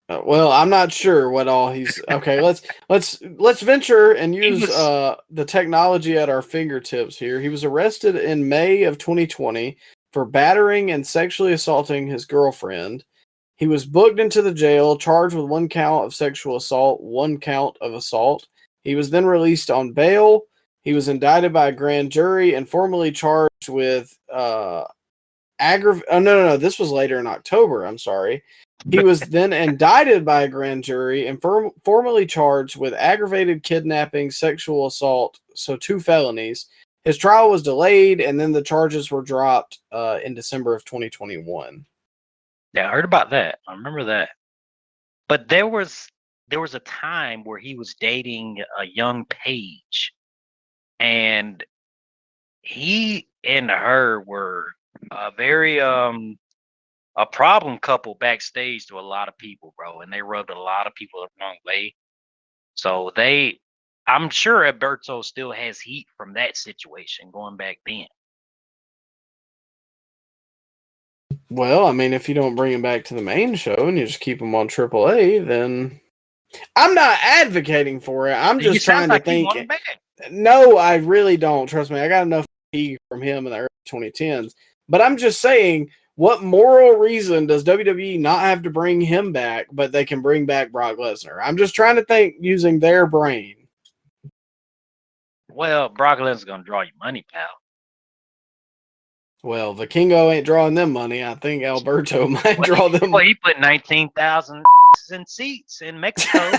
them. Well, I'm not sure what all he's. Okay, let's venture and use the technology at our fingertips here. He was arrested in May of 2020 for battering and sexually assaulting his girlfriend. He was booked into the jail, charged with 1 count of sexual assault, 1 count of assault. He was then released on bail. He was indicted by a grand jury and formally charged with No, this was later in October. I'm sorry. He was then indicted by a grand jury and formally charged with aggravated kidnapping, sexual assault, so 2 felonies. His trial was delayed, and then the charges were dropped in December of 2021. Yeah, I heard about that. I remember that. But there was a time where he was dating a young Paige, and he and her were a very a problem couple backstage to a lot of people, bro, and they rubbed a lot of people the wrong way. So I I'm sure Alberto still has heat from that situation going back then. Well, I mean, if you don't bring him back to the main show and you just keep him on AAA, then I'm not advocating for it. I'm just trying to think. No, I really don't. Trust me, I got enough from him in the early 2010s. But I'm just saying, what moral reason does WWE not have to bring him back, but they can bring back Brock Lesnar? I'm just trying to think using their brain. Well, Brock Lesnar's gonna draw you money, pal. Well, Vikingo ain't drawing them money. I think Alberto might draw them. Well, he put 19,000 in seats in Mexico.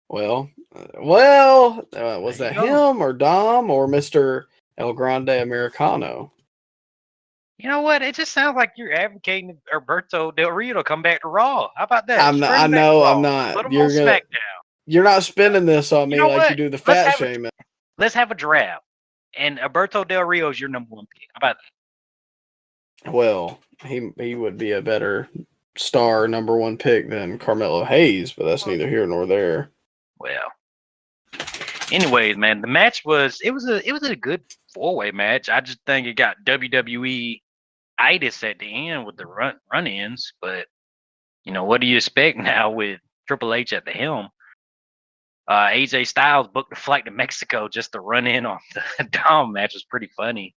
Well, was that him or Dom or Mr. El Grande Americano? You know what? It just sounds like you're advocating Alberto Del Rio to come back to Raw. How about that? I'm not. Put him on SmackDown. You're not spinning this on me like you do the fat shaming. Let's have a draft, and Alberto Del Rio is your number one pick. How about that? Well, he would be a better star number one pick than Carmelo Hayes, but that's neither here nor there. Well, anyways, man, the match was a good 4-way match. I just think it got WWE itis at the end with the run-ins, but you know, what do you expect now with Triple H at the helm? AJ Styles booked a flight to Mexico just to run in on the Dom match. Was pretty funny,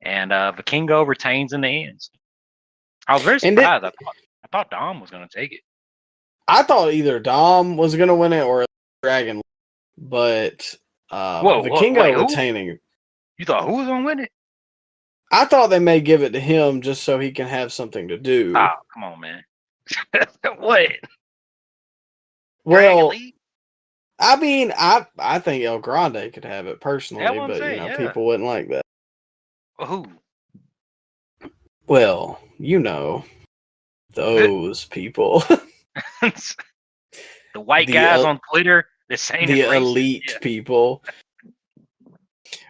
and Vikingo retains in the end. I was very surprised. I thought Dom was going to take it. I thought either Dom was going to win it or Dragon, but Vikingo retaining. You thought who was going to win it? I thought they may give it to him just so he can have something to do. Oh, come on, man. What? Well, I mean, I think El Grande could have it personally, but people wouldn't like that. Who? Well, you know, those people. The white guys on Twitter, the elite people.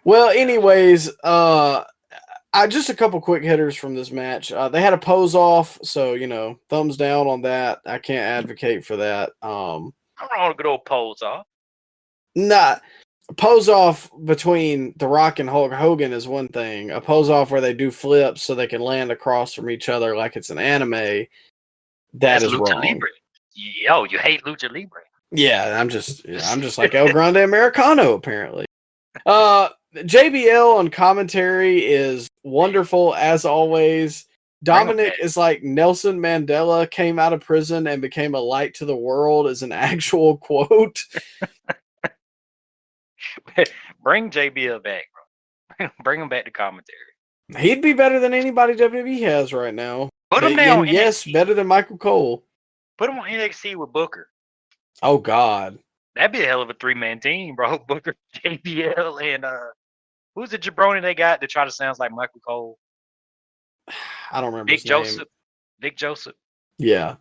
Well, anyways, just a couple quick hitters from this match. They had a pose off, so thumbs down on that. I can't advocate for that. I'm on a good old pose off. Nah, a pose off between The Rock and Hulk Hogan is one thing. A pose off where they do flips so they can land across from each other like it's an anime. That's is Lucha wrong. Libre. Yo, you hate Lucha Libre. Yeah, I'm just like El Grande Americano apparently. JBL on commentary is wonderful as always. Dominic is like Nelson Mandela came out of prison and became a light to the world is an actual quote. Bring JBL back, bro. Bring him back to commentary. He'd be better than anybody WWE has right now. Put him down. Yes, better than Michael Cole. Put him on NXT with Booker. Oh God, that'd be a hell of a 3-man team, bro. Booker, JBL, and who's the jabroni they got that try to sound like Michael Cole? I don't remember. Vic Joseph. Yeah,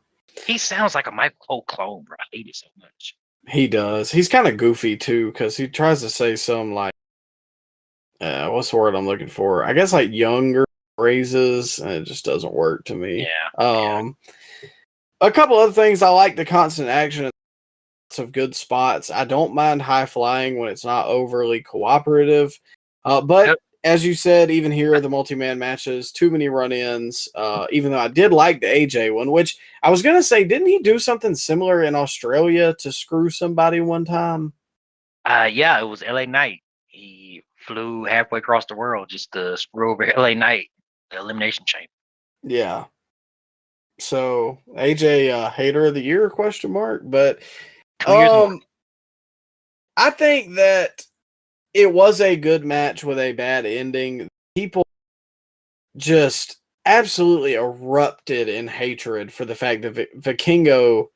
he sounds like a Michael Cole clone, bro. I hate it so much. He does. He's kind of goofy too, because he tries to say some like, what's the word I'm looking for? I guess like younger phrases, and it just doesn't work to me. Yeah. A couple other things. I like the constant action of good spots. I don't mind high flying when it's not overly cooperative. But as you said, even here, the multi-man matches, too many run-ins, even though I did like the AJ one, which I was going to say, didn't he do something similar in Australia to screw somebody one time? Yeah, it was LA Knight. He flew halfway across the world just to screw over LA Knight, the Elimination Chamber. Yeah. So, AJ, hater of the year, question mark. But I think that it was a good match with a bad ending. People just absolutely erupted in hatred for the fact that Vikingo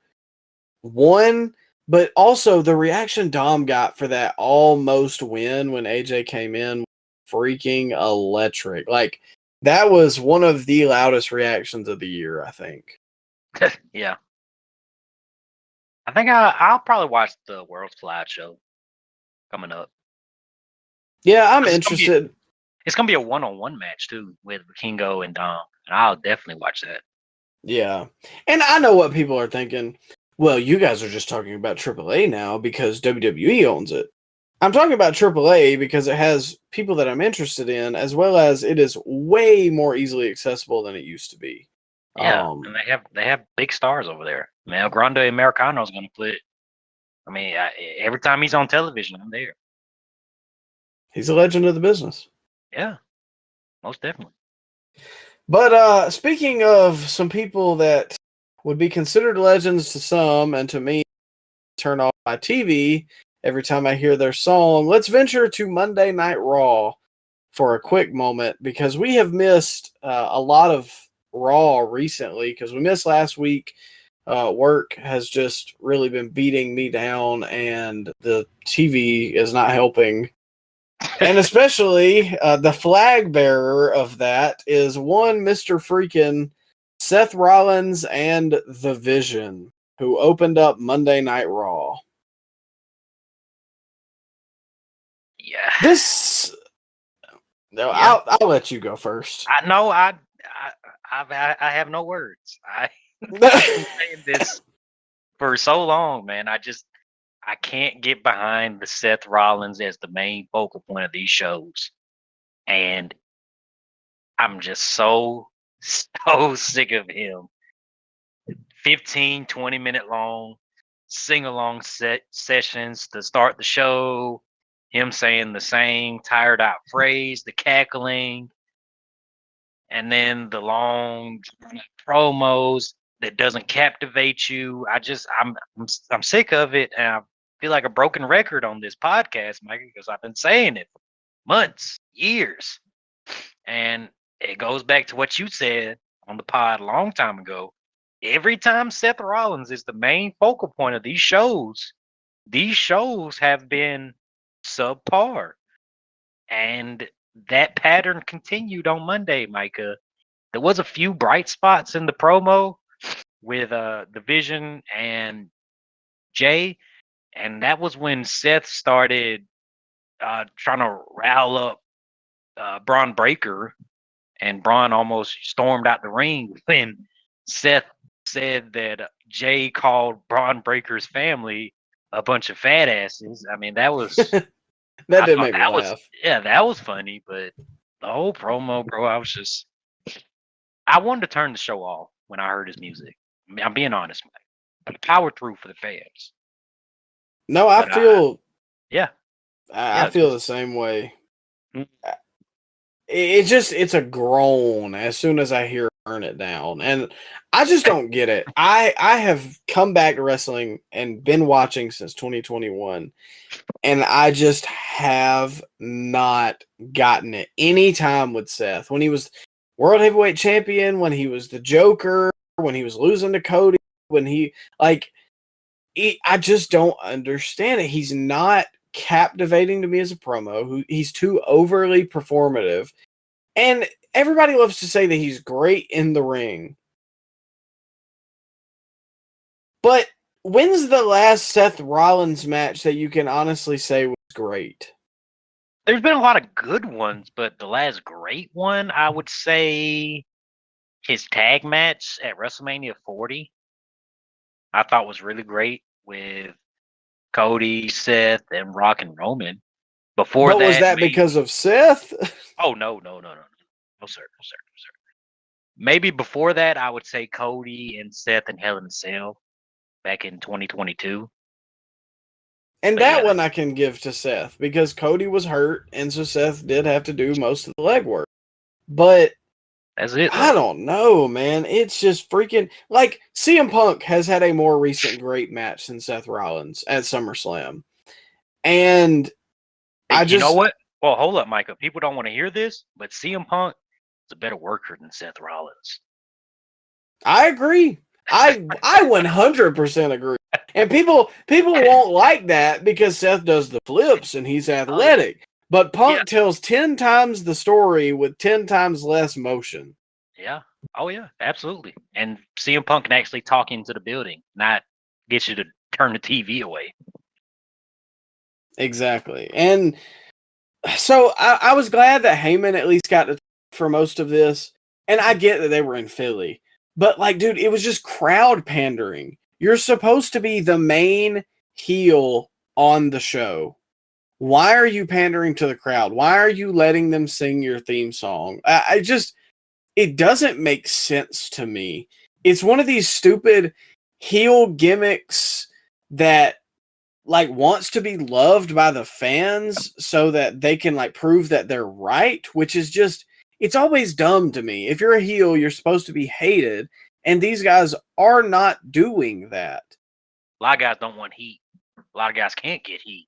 won, but also the reaction Dom got for that almost win when AJ came in, freaking electric. Like, that was one of the loudest reactions of the year, I think. Yeah. I think I'll probably watch the World's Collide show coming up. Yeah, I'm interested. It's going to be a one-on-one match, too, with Vikingo and Dom. And I'll definitely watch that. Yeah. And I know what people are thinking. Well, you guys are just talking about AAA now because WWE owns it. I'm talking about AAA because it has people that I'm interested in, as well as it is way more easily accessible than it used to be. Yeah, and they have big stars over there. I mean, El Grande Americano is going to play. I mean, every time he's on television, I'm there. He's a legend of the business. Yeah, most definitely. But speaking of some people that would be considered legends to some, and to me, turn off my TV every time I hear their song, let's venture to Monday Night Raw for a quick moment, because we have missed a lot of Raw recently, because we missed last week. Work has just really been beating me down, and the TV is not helping. And especially the flag bearer of that is one Mr. freaking Seth Rollins and The Vision, who opened up Monday Night Raw. Yeah. This... No, yeah. I'll let you go first. I know. I have no words. I've been saying this for so long, man. I can't get behind the Seth Rollins as the main focal point of these shows. And I'm just so sick of him. 15, 20-minute long sing-along sessions to start the show. Him saying the same tired out phrase, the cackling, and then the long promos that doesn't captivate you. I'm sick of it, and I feel like a broken record on this podcast, Mike, because I've been saying it for months, years. And it goes back to what you said on the pod a long time ago. Every time Seth Rollins is the main focal point of these shows have been subpar. And that pattern continued on Monday, Micah. There was a few bright spots in the promo with the Vision and Jay, and that was when Seth started trying to rile up Braun Breaker, and Braun almost stormed out the ring when Seth said that Jay called Braun Breaker's family a bunch of fat asses. I mean, that was that did make me laugh. That was funny, but the whole promo, bro, I wanted to turn the show off when I heard his music. I mean, I'm being honest, Mike. But power through for the fans. No, I feel the same way. Mm-hmm. It's a groan as soon as I hear "Burn It Down," and I just don't get it. I have come back to wrestling and been watching since 2021, and I just have not gotten it any time with Seth. When he was World Heavyweight Champion, when he was the Joker, when he was losing to Cody, when I just don't understand it. He's not captivating to me as a promo. He's too overly performative, and everybody loves to say that he's great in the ring. But when's the last Seth Rollins match that you can honestly say was great? There's been a lot of good ones, but the last great one, I would say his tag match at WrestleMania 40, I thought was really great with Cody, Seth, and Rock and Roman. Before but was that because of Seth? Oh, no, sir. Maybe before that, I would say Cody and Seth and Hell in a Cell back in 2022. And but that one I can give to Seth because Cody was hurt, and so Seth did have to do most of the legwork. But that's it. I don't know, man. It's just freaking like CM Punk has had a more recent great match than Seth Rollins at SummerSlam. And you know what? Well, hold up, Micah. People don't want to hear this, but CM Punk is a better worker than Seth Rollins. I agree. I 100% agree. And people won't like that because Seth does the flips and he's athletic. But Punk tells 10 times the story with 10 times less motion. Yeah. Oh, yeah. Absolutely. And CM Punk can actually talk into the building, not get you to turn the TV away. Exactly. And so I was glad that Heyman at least got to for most of this. And I get that they were in Philly. But, like, dude, it was just crowd pandering. You're supposed to be the main heel on the show. Why are you pandering to the crowd? Why are you letting them sing your theme song? It doesn't make sense to me. It's one of these stupid heel gimmicks that like wants to be loved by the fans so that they can like prove that they're right, which is just, it's always dumb to me. If you're a heel, you're supposed to be hated, and these guys are not doing that. A lot of guys don't want heat. A lot of guys can't get heat.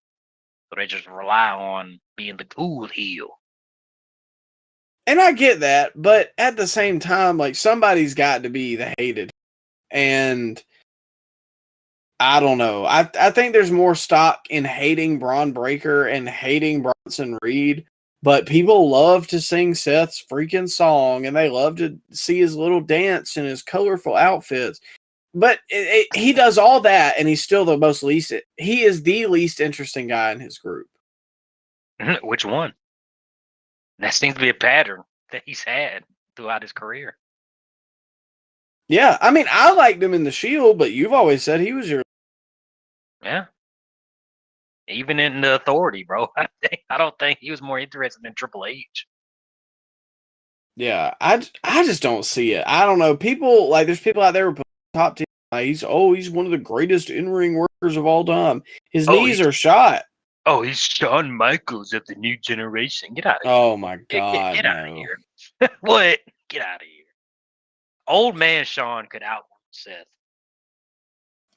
So they just rely on being the cool heel. And I get that, but at the same time, like somebody's got to be the hated. And I don't know. I think there's more stock in hating Braun Breaker and hating Bronson Reed, but people love to sing Seth's freaking song and they love to see his little dance and his colorful outfits. But he does all that and he's still he is the least interesting guy in his group. Which one? That seems to be a pattern that he's had throughout his career. Yeah, I mean, I liked him in the Shield, but you've always said he was your... Yeah. Even in the Authority, bro. I don't think he was more interested in Triple H. Yeah, I just don't see it. I don't know. People, like, there's people out there who put top 10. Like, he's one of the greatest in-ring workers of all time. His knees are shot. Oh, he's Shawn Michaels of the new generation. Get out of here. Oh, my God. Get out of here. What? Get out of here. Old man Shawn could outwork Seth.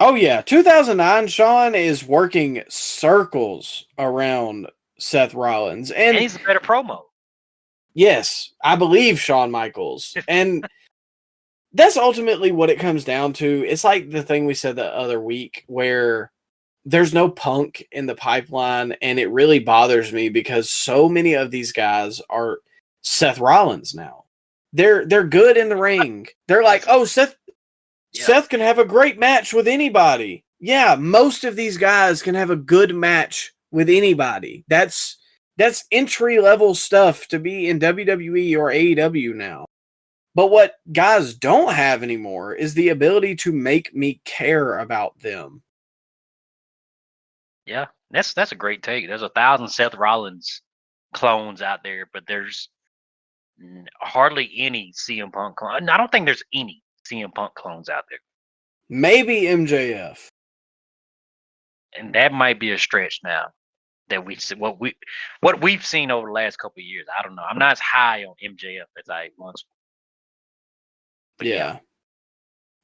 Oh, yeah. 2009, Shawn is working circles around Seth Rollins. And he's a better promo. Yes, I believe Shawn Michaels. And that's ultimately what it comes down to. It's like the thing we said the other week where there's no Punk in the pipeline, and it really bothers me because so many of these guys are Seth Rollins now. They're good in the ring. They're like, oh, Seth can have a great match with anybody. Yeah, most of these guys can have a good match with anybody. That's entry level stuff to be in WWE or AEW now. But what guys don't have anymore is the ability to make me care about them. Yeah, that's a great take. There's 1,000 Seth Rollins clones out there, but there's hardly any CM Punk clone. I don't think there's any CM Punk clones out there. Maybe MJF. And that might be a stretch now. That what we've seen over the last couple of years. I don't know. I'm not as high on MJF as I once. But yeah.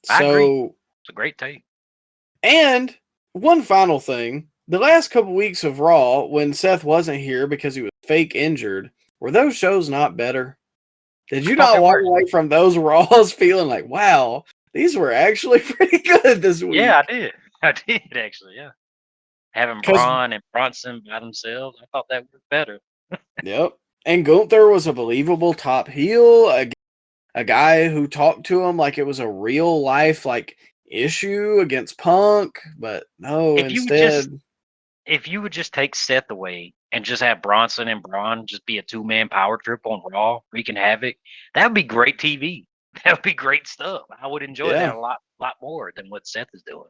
I agree. It's a great take. And one final thing. The last couple weeks of Raw, when Seth wasn't here because he was fake injured, were those shows not better? Did you not walk away from those Raws feeling like, wow, these were actually pretty good this week? Yeah, I did. I did, actually, yeah. Having Braun and Bronson by themselves, I thought that was better. Yep. And Gunther was a believable top heel, a guy who talked to him like it was a real life like issue against Punk, but no, if you would just take Seth away and just have Bronson and Braun just be a 2-man power trip on Raw, wreaking havoc, that would be great TV. That would be great stuff. I would enjoy that a lot more than what Seth is doing.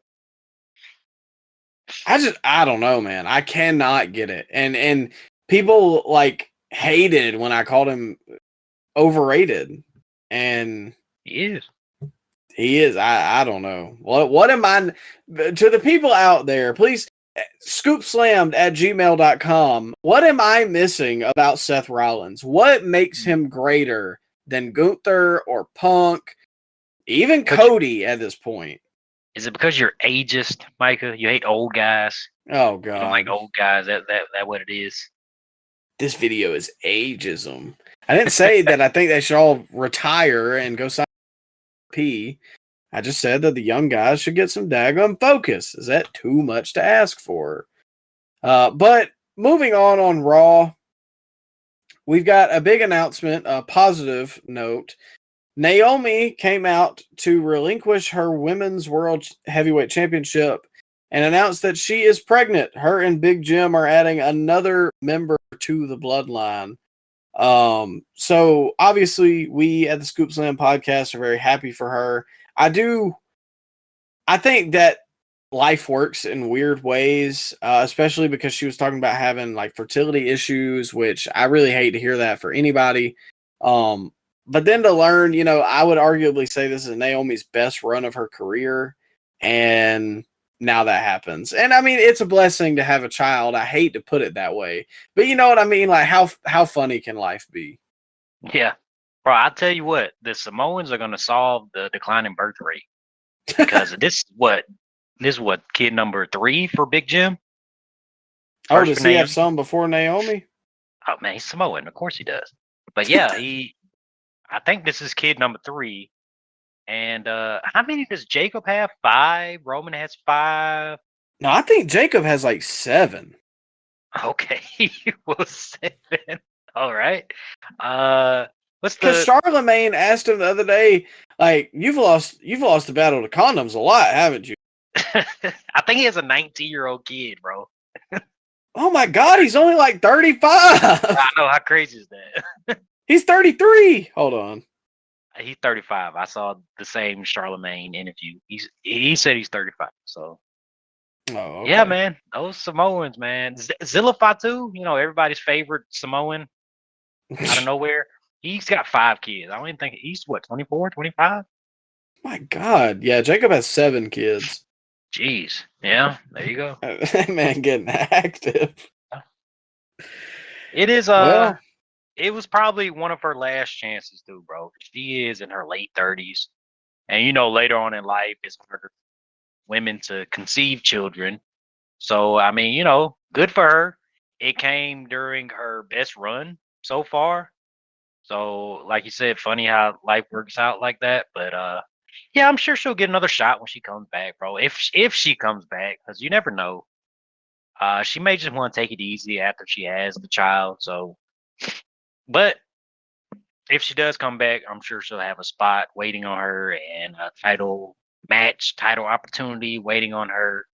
I don't know, man. I cannot get it. And people like hated when I called him overrated. And he is. I don't know. What am I to the people out there, please scoopslammed@gmail.com. What am I missing about Seth Rollins? What makes him greater than Gunther or Punk, even Cody at this point? Is it because you're ageist, Micah? You hate old guys? Oh, God. You don't like old guys? That what it is? This video is ageism. I didn't say that I think they should all retire and go sign P. I just said that the young guys should get some daggum focus. Is that too much to ask for? But moving on Raw, we've got a big announcement, a positive note. Naomi came out to relinquish her Women's World Heavyweight Championship and announced that she is pregnant. Her and Big Jim are adding another member to the bloodline. So obviously we at the Scoop Slam podcast are very happy for her. I think that life works in weird ways, especially because she was talking about having like fertility issues, which I really hate to hear that for anybody. But then to learn, I would arguably say this is Naomi's best run of her career, and now that happens. And I mean, it's a blessing to have a child. I hate to put it that way, but you know what I mean? Like how funny can life be? Yeah. Bro, I'll tell you what, the Samoans are going to solve the declining birth rate because this is what kid number 3 for Big Jim. Oh, First does for he have Naomi. some before Naomi? Oh man, he's Samoan. Of course he does. But yeah, I think this is kid number 3. And how many does Jacob have? 5. Roman has 5. No, I think Jacob has like 7. Okay, well 7. All right. What's Because the? Charlemagne asked him the other day, like, you've lost the battle to condoms a lot, haven't you? I think he has a 19-year-old kid, bro. Oh my God, he's only like 35. I know, how crazy is that? He's 33. Hold on. He's 35. I saw the same Charlemagne interview. He said he's 35. So Oh, okay. yeah, man, those Samoans, man. Zilla Fatu, everybody's favorite Samoan out of nowhere. He's got 5 kids. I don't even think he's 24, 25. My God, yeah, Jacob has 7 kids. Jeez, yeah, there you go. That man getting active. It is Well, it was probably one of her last chances too, bro. She is in her late 30s, and later on in life it's harder for women to conceive children. So I mean, good for her. It came during her best run so far. So like you said, funny how life works out like that. But yeah, I'm sure she'll get another shot when she comes back, bro. If she comes back, because you never know. She may just want to take it easy after she has the child. So, but if she does come back, I'm sure she'll have a spot waiting on her and a title match, title opportunity waiting on her.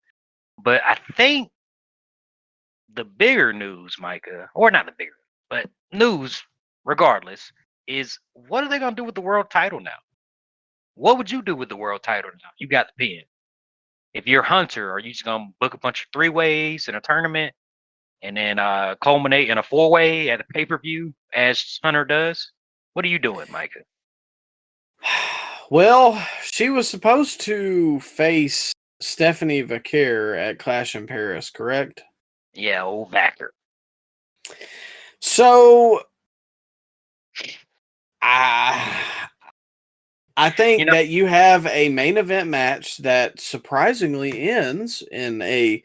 But I think the bigger news, Micah, or not the bigger, but news regardless, is what are they going to do with the world title now? What would you do with the world title now? You got the pin. If you're Hunter, are you just going to book a bunch of 3-ways in a tournament and then culminate in a 4-way at a pay-per-view as Hunter does? What are you doing, Micah? well, she was supposed to face Stephanie Vaquer at Clash in Paris, correct? Yeah, old Vacker. So, I think that you have a main event match that surprisingly ends in a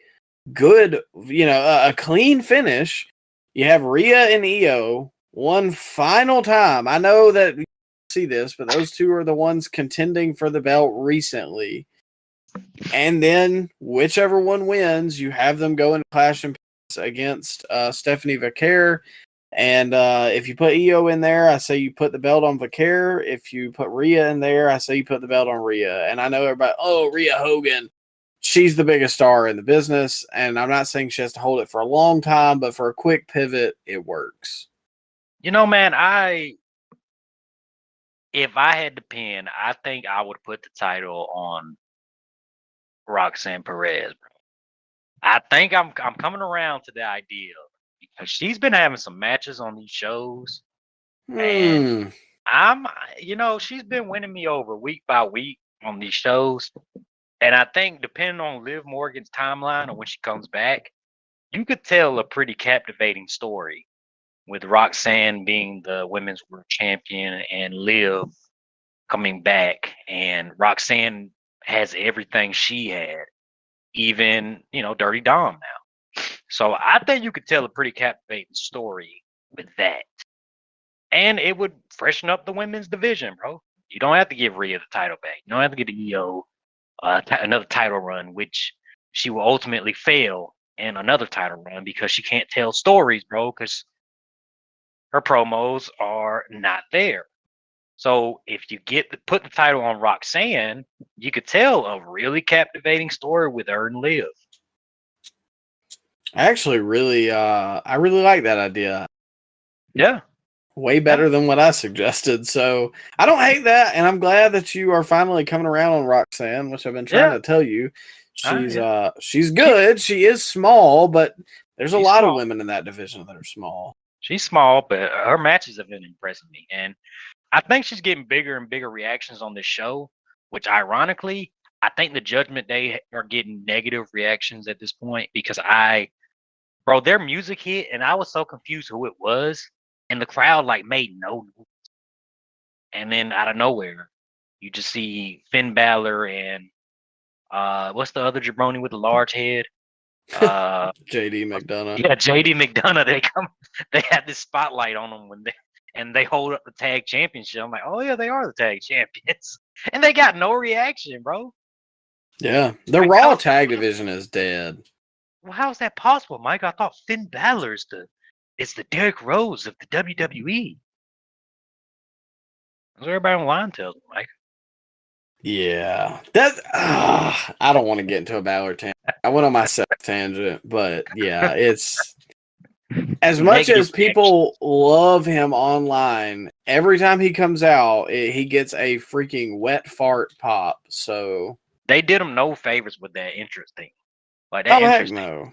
good, a clean finish. You have Rhea and Io one final time. I know that you see this, but those two are the ones contending for the belt recently. And then whichever one wins, you have them go in Clash and Pass against Stephanie Vaquer. And if you put Io in there, I say you put the belt on Vaquer. If you put Rhea in there, I say you put the belt on Rhea. And I know everybody, Rhea Hogan, she's the biggest star in the business. And I'm not saying she has to hold it for a long time, but for a quick pivot, it works. Man, if I had to pin, I think I would put the title on Roxanne Perez, bro. I think I'm coming around to the idea because she's been having some matches on these shows, and she's been winning me over week by week on these shows. And I think depending on Liv Morgan's timeline or when she comes back, you could tell a pretty captivating story with Roxanne being the women's world champion and Liv coming back, and Roxanne has everything she had, even Dirty Dom now. So I think you could tell a pretty captivating story with that, and it would freshen up the women's division, bro. You don't have to give Rhea the title back. You don't have to give Io another title run, which she will ultimately fail in another title run because she can't tell stories, bro. Because her promos are not there. So if you put the title on Roxanne, you could tell a really captivating story with her and Liv. I actually really like that idea. Yeah. Way better than what I suggested. So I don't hate that. And I'm glad that you are finally coming around on Roxanne, which I've been trying to tell you. She's good. She is small, but there's a She's lot of small. women in that division that are small. She's small, but her matches have been impressing me. And I think she's getting bigger and bigger reactions on this show, which ironically, I think the Judgment Day are getting negative reactions at this point because bro, their music hit and I was so confused who it was. And the crowd like made no noise. And then out of nowhere, you just see Finn Balor and what's the other jabroni with the large head? JD McDonough. Yeah, JD McDonough. They had this spotlight on them and they hold up the tag championship. I'm like, oh yeah, they are the tag champions, and they got no reaction, bro. Yeah, the Like, Raw tag division is dead. Well, how is that possible, Mike? I thought Finn Balor is the Derrick Rose of the WWE. That's what everybody online tells me, Mike. Yeah, I don't want to get into a Balor tangent. I went on my Seth tangent, but yeah, it's as much Negative as people love him online. Every time he comes out, he gets a freaking wet fart pop. So They did him no favors with that interest thing. Like oh that heck interest thing, no!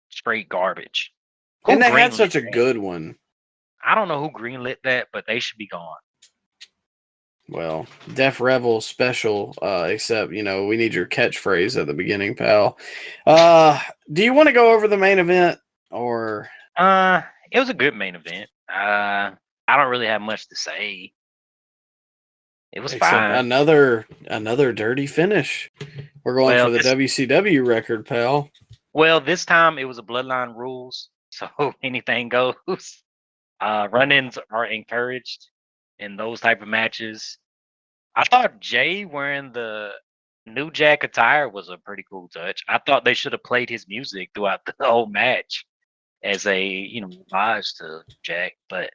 straight garbage. And Who they had greenlit such a that? good one. I don't know who greenlit that, but they should be gone. Well, Def Revel special, except, we need your catchphrase at the beginning, pal. Do you want to go over the main event or? It was a good main event. I don't really have much to say. It was Except fine. another dirty finish. We're going for the WCW record, pal. Well, this time it was a bloodline rules, so anything goes. Run-ins are encouraged in those type of matches. I thought Jay wearing the New Jack attire was a pretty cool touch. I thought they should have played his music throughout the whole match as a homage to Jack. But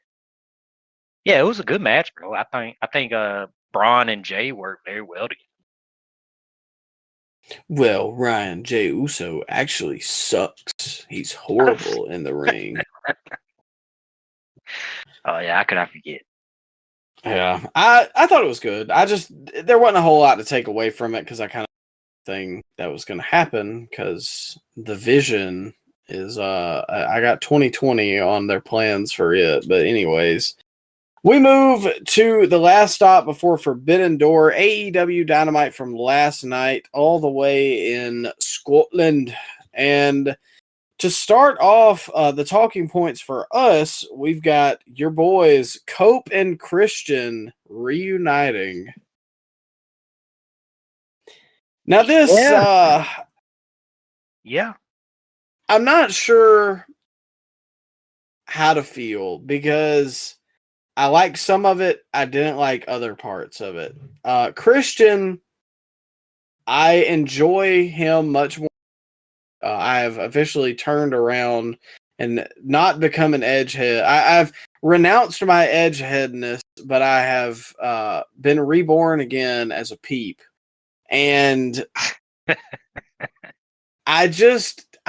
yeah, it was a good match, bro. I think Braun and Jay worked very well together. Well, Ryan J. Uso actually sucks. He's horrible in the ring. Oh yeah, how could I forget? Yeah, I thought it was good. There wasn't a whole lot to take away from it because I kind of thing that was going to happen because the vision is I got 2020 on their plans for it. But anyways, we move to the last stop before Forbidden Door, AEW Dynamite from last night, all the way in Scotland. And to start off the talking points for us, we've got your boys, Cope and Christian, reuniting. Now this, Yeah. I'm not sure how to feel because I like some of it. I didn't like other parts of it. Christian, I enjoy him much more. I have officially turned around and not become an edgehead. I've renounced my edgeheadness, but I have been reborn again as a peep. And I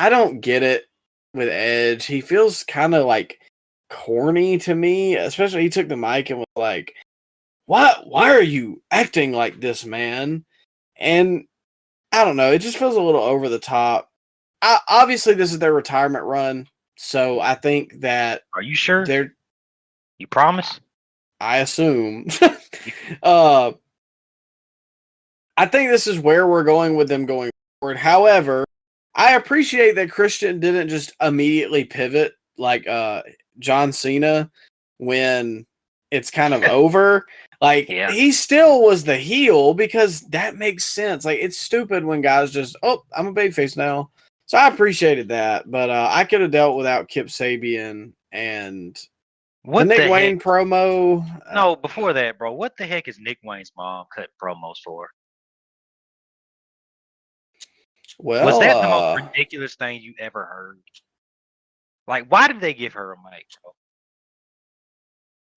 don't get it with Edge. He feels kind of like corny to me, especially he took the mic and was like, why are you acting like this, man? And I don't know, it just feels a little over the top. Obviously this is their retirement run, so I think that Are you sure? You promise? I assume. I think this is where we're going with them going forward. However, I appreciate that Christian didn't just immediately pivot like John Cena when it's kind of over. Like, Yeah. he still was the heel because that makes sense. Like, it's stupid when guys just, I'm a babyface now. So I appreciated that. But I could have dealt without Kip Sabian and What the Nick the Wayne heck? promo. No, before that, bro. What the heck is Nick Wayne's mom cut promos for? Well, Was that the most ridiculous thing you ever heard? Like, why did they give her a mic, bro?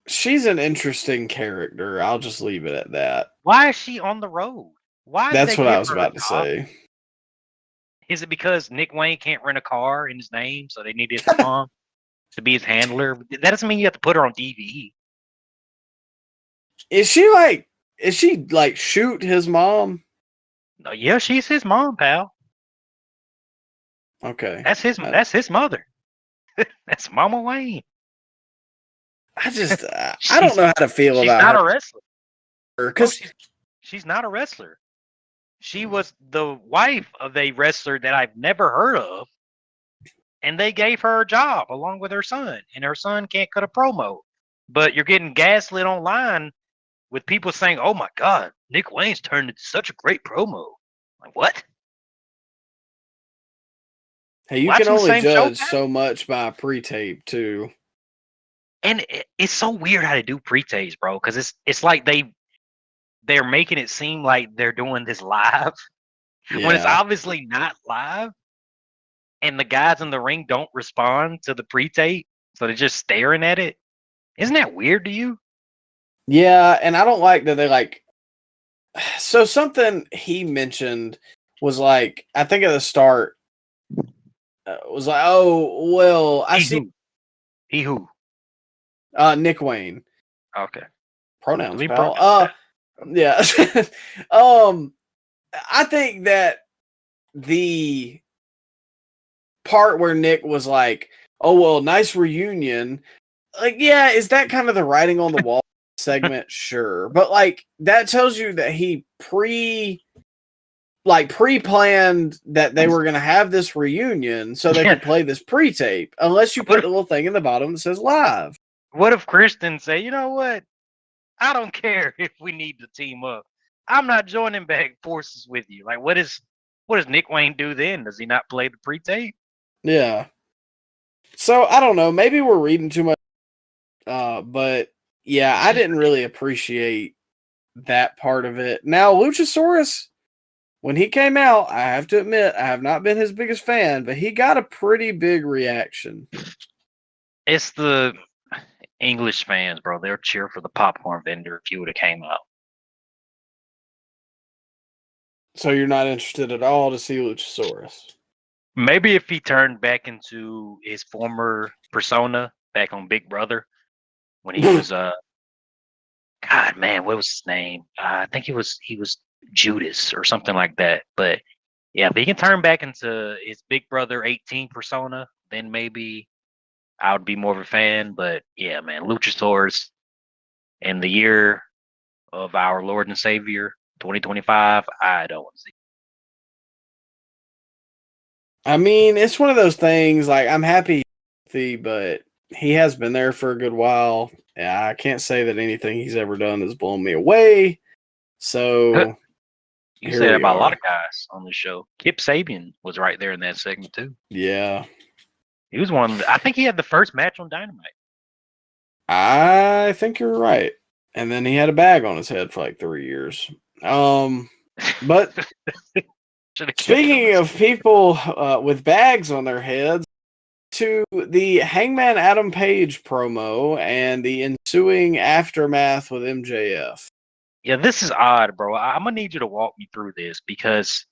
she's an interesting character. I'll just leave it at that. Why is she on the road? Why? That's did what they I give was her about a to job? say. Is it because Nick Wayne can't rent a car in his name, so they needed his mom to be his handler? That doesn't mean you have to put her on TV. Is she like shoot his mom? No, yeah, she's his mom, pal. Okay. That's his mother. That's Mama Wayne. I just I don't know how to feel She's about not her a wrestler. because She's not a wrestler. She was the wife of a wrestler that I've never heard of, and they gave her a job along with her son, and her son can't cut a promo. But you're getting gaslit online with people saying, "Oh my God, Nick Wayne's turned into such a great promo." Like what? hey, you Watching can the only same show, judge so much by pre-tape too. and it's so weird how they do pre-tapes, bro. Because it's like they're making it seem like they're doing this live when it's Yeah. obviously not live, and the guys in the ring don't respond to the pre-tape, so they're just staring at it. Isn't that weird to you? Yeah, and I don't like that they like. So something he mentioned was like, I think at the start was like, oh well, I see He who? Nick Wayne Okay. pronouns, We pal. Yeah. I think that the part where Nick was like, "Oh well, nice reunion." Like, yeah, is that kind of the writing on the wall segment? Sure, but like that tells you that he pre-planned that they were going to have this reunion so they could play this pre-tape. Unless you put the little thing in the bottom that says live. What if Kristen say, you know what? I don't care if we need to team up. I'm not joining back forces with you. Like, what does Nick Wayne do then? Does he not play the pre-tape? Yeah. So I don't know. Maybe we're reading too much. But yeah, I didn't really appreciate that part of it. Now, Luchasaurus, when he came out, I have to admit, I have not been his biggest fan, but he got a pretty big reaction. It's the English fans, bro. They'll cheer for the popcorn vendor if you would have came out. So you're not interested at all to see Luchasaurus? Maybe if he turned back into his former persona back on Big Brother when he was God man, what was his name? I think he was Judas or something like that. But yeah, if he can turn back into his Big Brother 18 persona, then maybe I would be more of a fan. But yeah, man, Luchasaurus in the year of our Lord and Savior 2025, I don't want to see. I mean, it's one of those things, like, I'm happy, but he has been there for a good while. Yeah, I can't say that anything he's ever done has blown me away. So You here say that we about a lot are. of guys on the show. Kip Sabian was right there in that segment too. Yeah. He was one of the, I think he had the first match on Dynamite. I think you're right. And then he had a bag on his head for like 3 years. But Should've kept speaking him. of people with bags on their heads, to the Hangman Adam Page promo and the ensuing aftermath with MJF. Yeah, this is odd, bro. I'm gonna need you to walk me through this because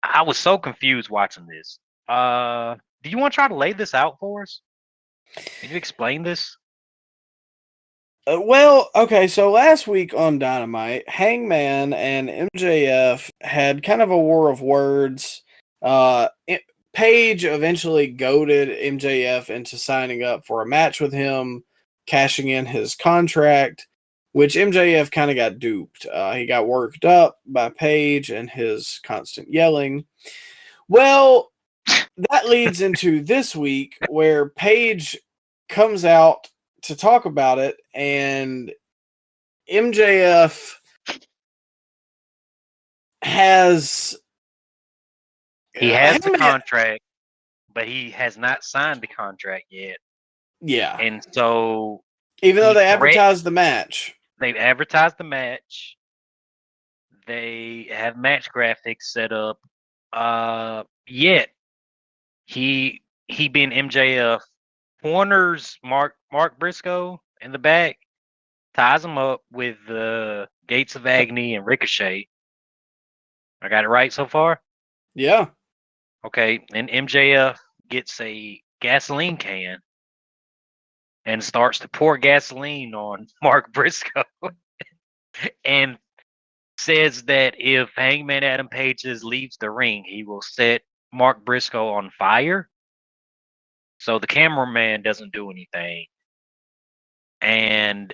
I was so confused watching this. Do you want to try to lay this out for us? Can you explain this? Well, okay, so last week on Dynamite, Hangman and MJF had kind of a war of words. Page eventually goaded MJF into signing up for a match with him, cashing in his contract, which MJF kind of got duped. He got worked up by Page and his constant yelling. Well, that leads into this week where Page comes out to talk about it, and MJF has He has the contract, but he has not signed the contract yet. Yeah. And so even though they advertised the match. They've advertised the match. They have match graphics set up. Yet he being MJF corners Mark Briscoe in the back, ties him up with the Gates of Agony and Ricochet. I got it right so far? Yeah. Okay, and MJF gets a gasoline can and starts to pour gasoline on Mark Briscoe and says that if Hangman Adam Page leaves the ring, he will set Mark Briscoe on fire. So the cameraman doesn't do anything. And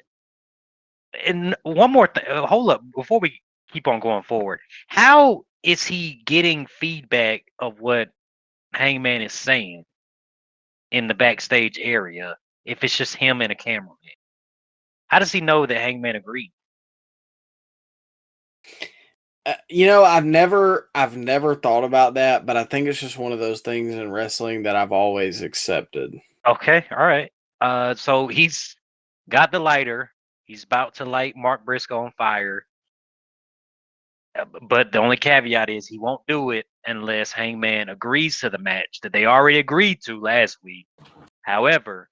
one more thing, hold up, before we keep on going forward, how is he getting feedback of what Hangman is saying in the backstage area if it's just him and a cameraman? How does he know that Hangman agreed? I've never thought about that, but I think it's just one of those things in wrestling that I've always accepted. Okay, all right. So he's got the lighter. He's about to light Mark Briscoe on fire. But the only caveat is he won't do it unless Hangman agrees to the match that they already agreed to last week. However,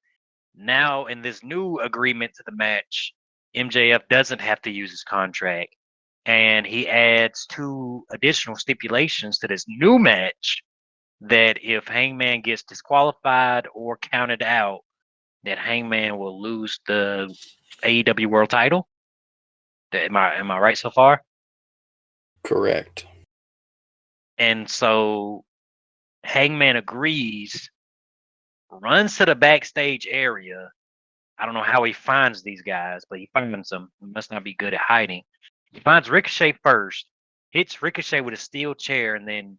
now in this new agreement to the match, MJF doesn't have to use his contract. And he adds 2 additional stipulations to this new match that if Hangman gets disqualified or counted out, that Hangman will lose the AEW World Title. Am I right so far? Correct. And so Hangman agrees, runs to the backstage area. I don't know how he finds these guys, but he finds them. He must not be good at hiding. He finds Ricochet first, hits Ricochet with a steel chair, and then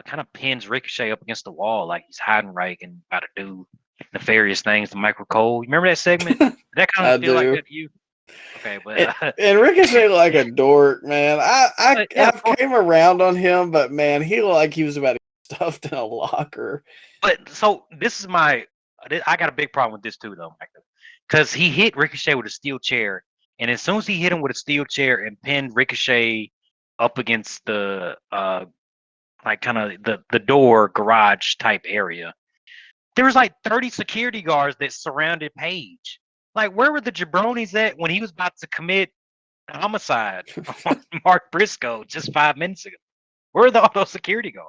kind of pins Ricochet up against the wall like he's hiding right and about to do nefarious things to Michael Cole. You remember that segment? Did that kind of feel like that to you? Okay, but and Ricochet like a dork, man. I came around on him, but man, he looked like he was about to get stuffed in a locker. But so this is I got a big problem with this too, though, Michael, because he hit Ricochet with a steel chair, and as soon as he hit him with a steel chair and pinned Ricochet up against the like kind of the door garage type area, there was like 30 security guards that surrounded Paige. Like, where were the jabronis at when he was about to commit homicide on Mark Briscoe just 5 minutes ago? Where are all those security guards?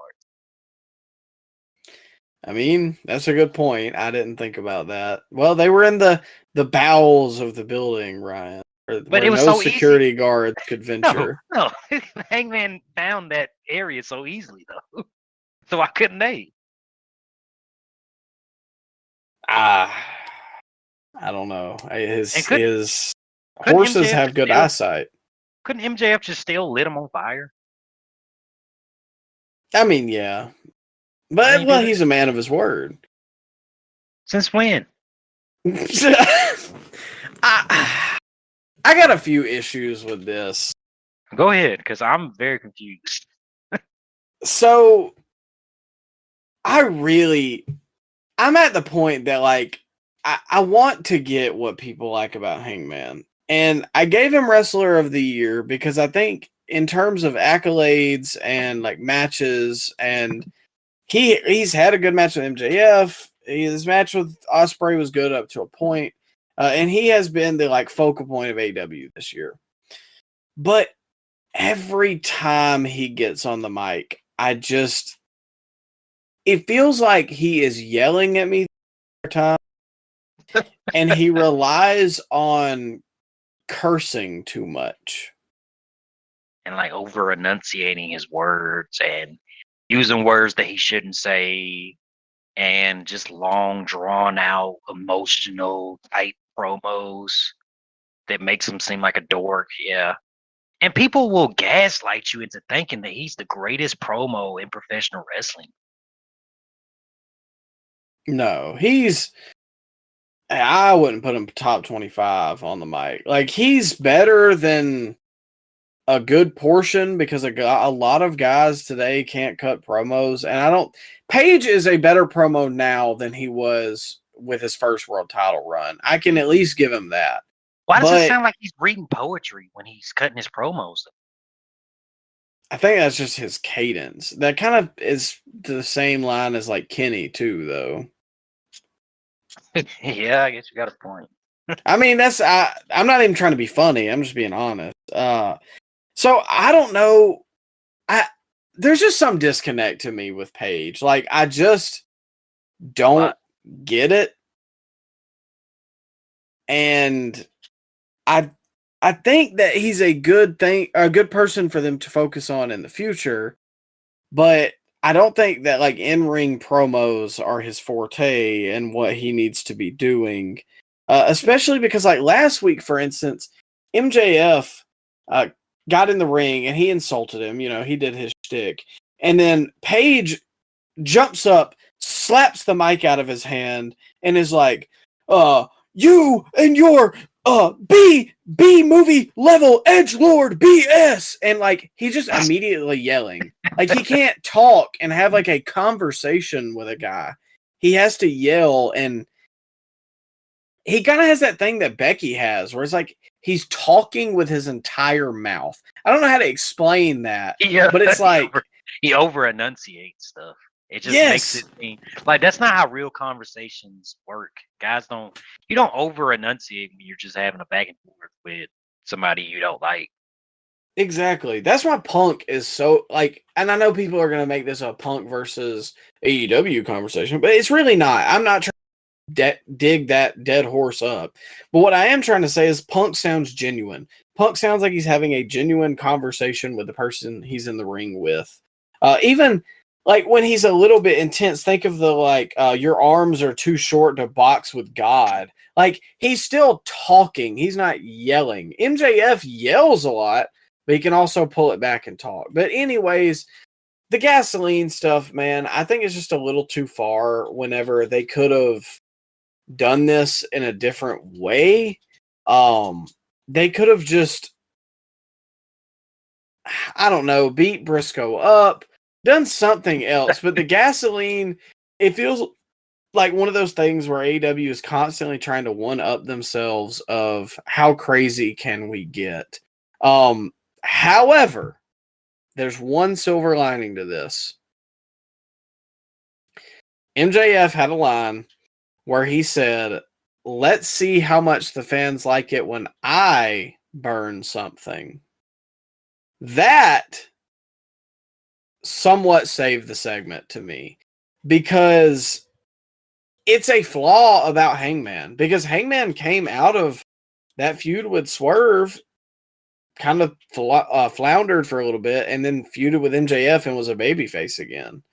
I mean, that's a good point. I didn't think about that. Well, they were in the bowels of the building, Ryan, But it was no so security easy. guards could venture. No, Hangman found that area so easily, though. So why couldn't they? I don't know. His couldn't horses MJF have good eyesight. Couldn't MJF just still lit him on fire? I mean, yeah. But, he's a man of his word. Since when? I got a few issues with this. Go ahead, because I'm very confused. So, I'm at the point that, like, I want to get what people like about Hangman. And I gave him Wrestler of the Year because I think in terms of accolades and, like, matches, and he's had a good match with MJF. His match with Ospreay was good up to a point. And he has been the, like, focal point of AEW this year. But every time he gets on the mic, it feels like he is yelling at me every time. And he relies on cursing too much. And like over enunciating his words and using words that he shouldn't say, and just long drawn out emotional type promos that makes him seem like a dork. Yeah. And people will gaslight you into thinking that he's the greatest promo in professional wrestling. No, I wouldn't put him top 25 on the mic. Like, he's better than a good portion because a lot of guys today can't cut promos. And Paige is a better promo now than he was with his first world title run. I can at least give him that. Why does it sound like he's reading poetry when he's cutting his promos? I think that's just his cadence. That kind of is the same line as like Kenny too, though. Yeah, I guess you got a point. I mean, I'm not even trying to be funny. I'm just being honest. So I don't know. There's just some disconnect to me with Paige. Like, I just don't get it. And I think that he's a good person for them to focus on in the future. But I don't think that like in-ring promos are his forte and what he needs to be doing. Especially because like last week, for instance, MJF got in the ring and he insulted him. You know, he did his shtick. And then Paige jumps up, slaps the mic out of his hand, and is like, you and your B movie level edgelord BS. And like he's just immediately yelling. Like he can't talk and have like a conversation with a guy. He has to yell, and he kind of has that thing that Becky has where it's like he's talking with his entire mouth. I don't know how to explain that, but it's like he over enunciates stuff. It just makes it seem like that's not how real conversations work. Guys you don't over enunciate when you're just having a back and forth with somebody you don't like. Exactly. That's why Punk is so like, and I know people are going to make this a Punk versus AEW conversation, but it's really not. I'm not trying to dig that dead horse up. But what I am trying to say is Punk sounds genuine. Punk sounds like he's having a genuine conversation with the person he's in the ring with. Even like when he's a little bit intense, think of the like, your arms are too short to box with God. Like he's still talking. He's not yelling. MJF yells a lot, but he can also pull it back and talk. But anyways, the gasoline stuff, man, I think it's just a little too far whenever they could have done this in a different way. They could have just, I don't know, beat Briscoe up, done something else. But the gasoline, it feels like one of those things where AEW is constantly trying to one-up themselves of how crazy can we get. However, there's one silver lining to this. MJF had a line where he said, "Let's see how much the fans like it when I burn something." That somewhat saved the segment to me because it's a flaw about Hangman, because Hangman came out of that feud with Swerve, kind of floundered for a little bit, and then feuded with MJF and was a babyface again.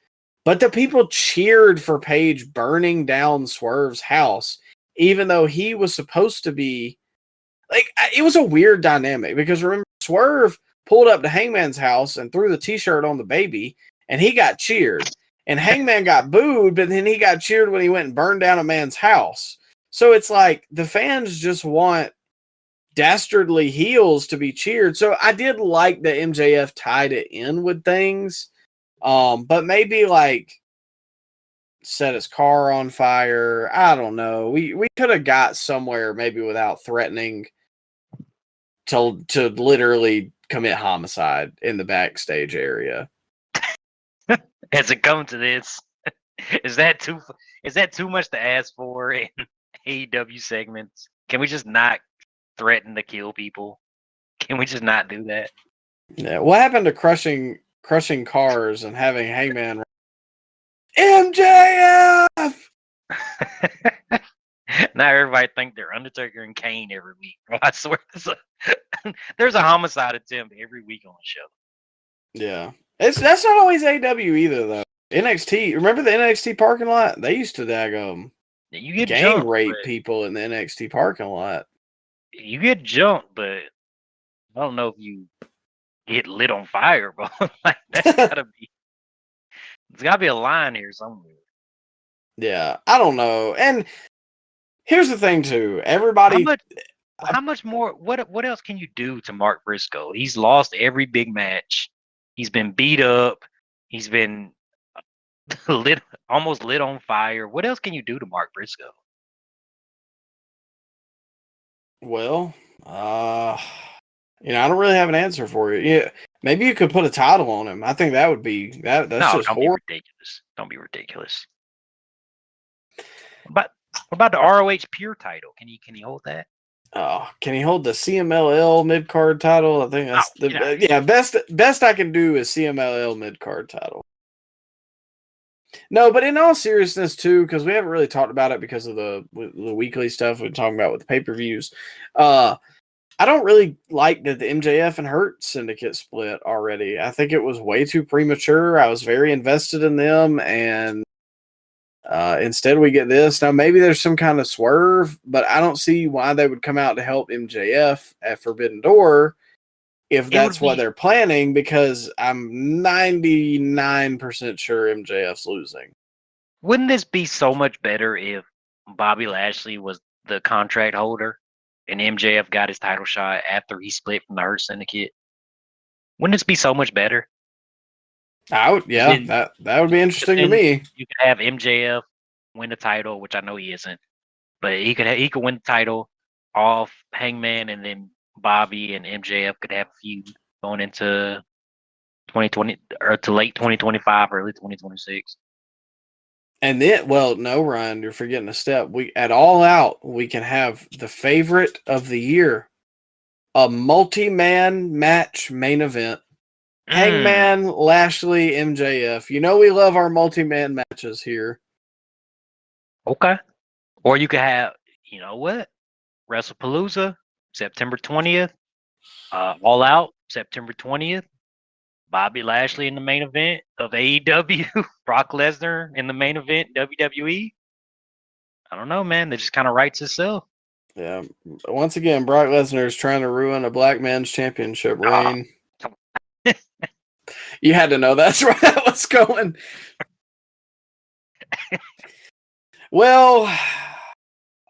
But the people cheered for Paige burning down Swerve's house, even though he was supposed to be like, it was a weird dynamic because remember, Swerve pulled up to Hangman's house and threw the t-shirt on the baby, and he got cheered. And Hangman got booed, but then he got cheered when he went and burned down a man's house. So it's like the fans just want dastardly heels to be cheered. So I did like that MJF tied it in with things. But maybe like set his car on fire. I don't know. We could have got somewhere maybe without threatening to literally commit homicide in the backstage area. As it comes to this, is that too much to ask for in AEW segments? Can we just not threaten to kill people? Can we just not do that? Yeah. What happened to crushing cars and having Hangman MJF? Now everybody think they're Undertaker and Kane every week. Bro, I swear there's a homicide attempt every week on the show. Yeah. That's not always AW either though. NXT, remember the NXT parking lot? They used to You get gang jumped, rape but people in the NXT parking lot. you get jumped, but I don't know if you get lit on fire, bro. Like that's gotta be. There's gotta be a line here somewhere. Yeah, I don't know. And here's the thing too. Everybody, How much more? What else can you do to Mark Briscoe? He's lost every big match. He's been beat up. He's been almost lit on fire. What else can you do to Mark Briscoe? well, I don't really have an answer for you. Yeah, maybe you could put a title on him. I think that would be that. That's No, just don't be horrible. ridiculous. Don't be ridiculous. What about the ROH Pure title? Can he hold that? Can he hold the CMLL mid card title? I think that's best I can do is CMLL mid card title. No, but in all seriousness too, because we haven't really talked about it because of the weekly stuff we're talking about with the pay-per-views. I don't really like that the MJF and Hurt syndicate split already. I think it was way too premature. I was very invested in them, and instead we get this. Now, maybe there's some kind of swerve, but I don't see why they would come out to help MJF at Forbidden Door if that's what they're planning, because I'm 99% sure MJF's losing. Wouldn't this be so much better if Bobby Lashley was the contract holder and MJF got his title shot after he split from the Hurt Syndicate? Wouldn't this be so much better? That would be interesting to me. You could have MJF win the title, which I know he isn't, but he could win the title off Hangman, and then Bobby and MJF could have a feud going into 2020 or to late 2025, early 2026. And then, well, no, Ryan, you're forgetting a step. We at All Out, we can have the favorite of the year, a multi-man match main event. Hangman, Lashley, MJF. You know we love our multi-man matches here. Okay. Or you could have, you know what? WrestlePalooza, September 20th. All Out, September 20th. Bobby Lashley in the main event of AEW. Brock Lesnar in the main event, WWE. I don't know, man. That just kind of writes itself. Yeah. Once again, Brock Lesnar is trying to ruin a black man's championship reign. You had to know that's where that was going. Well,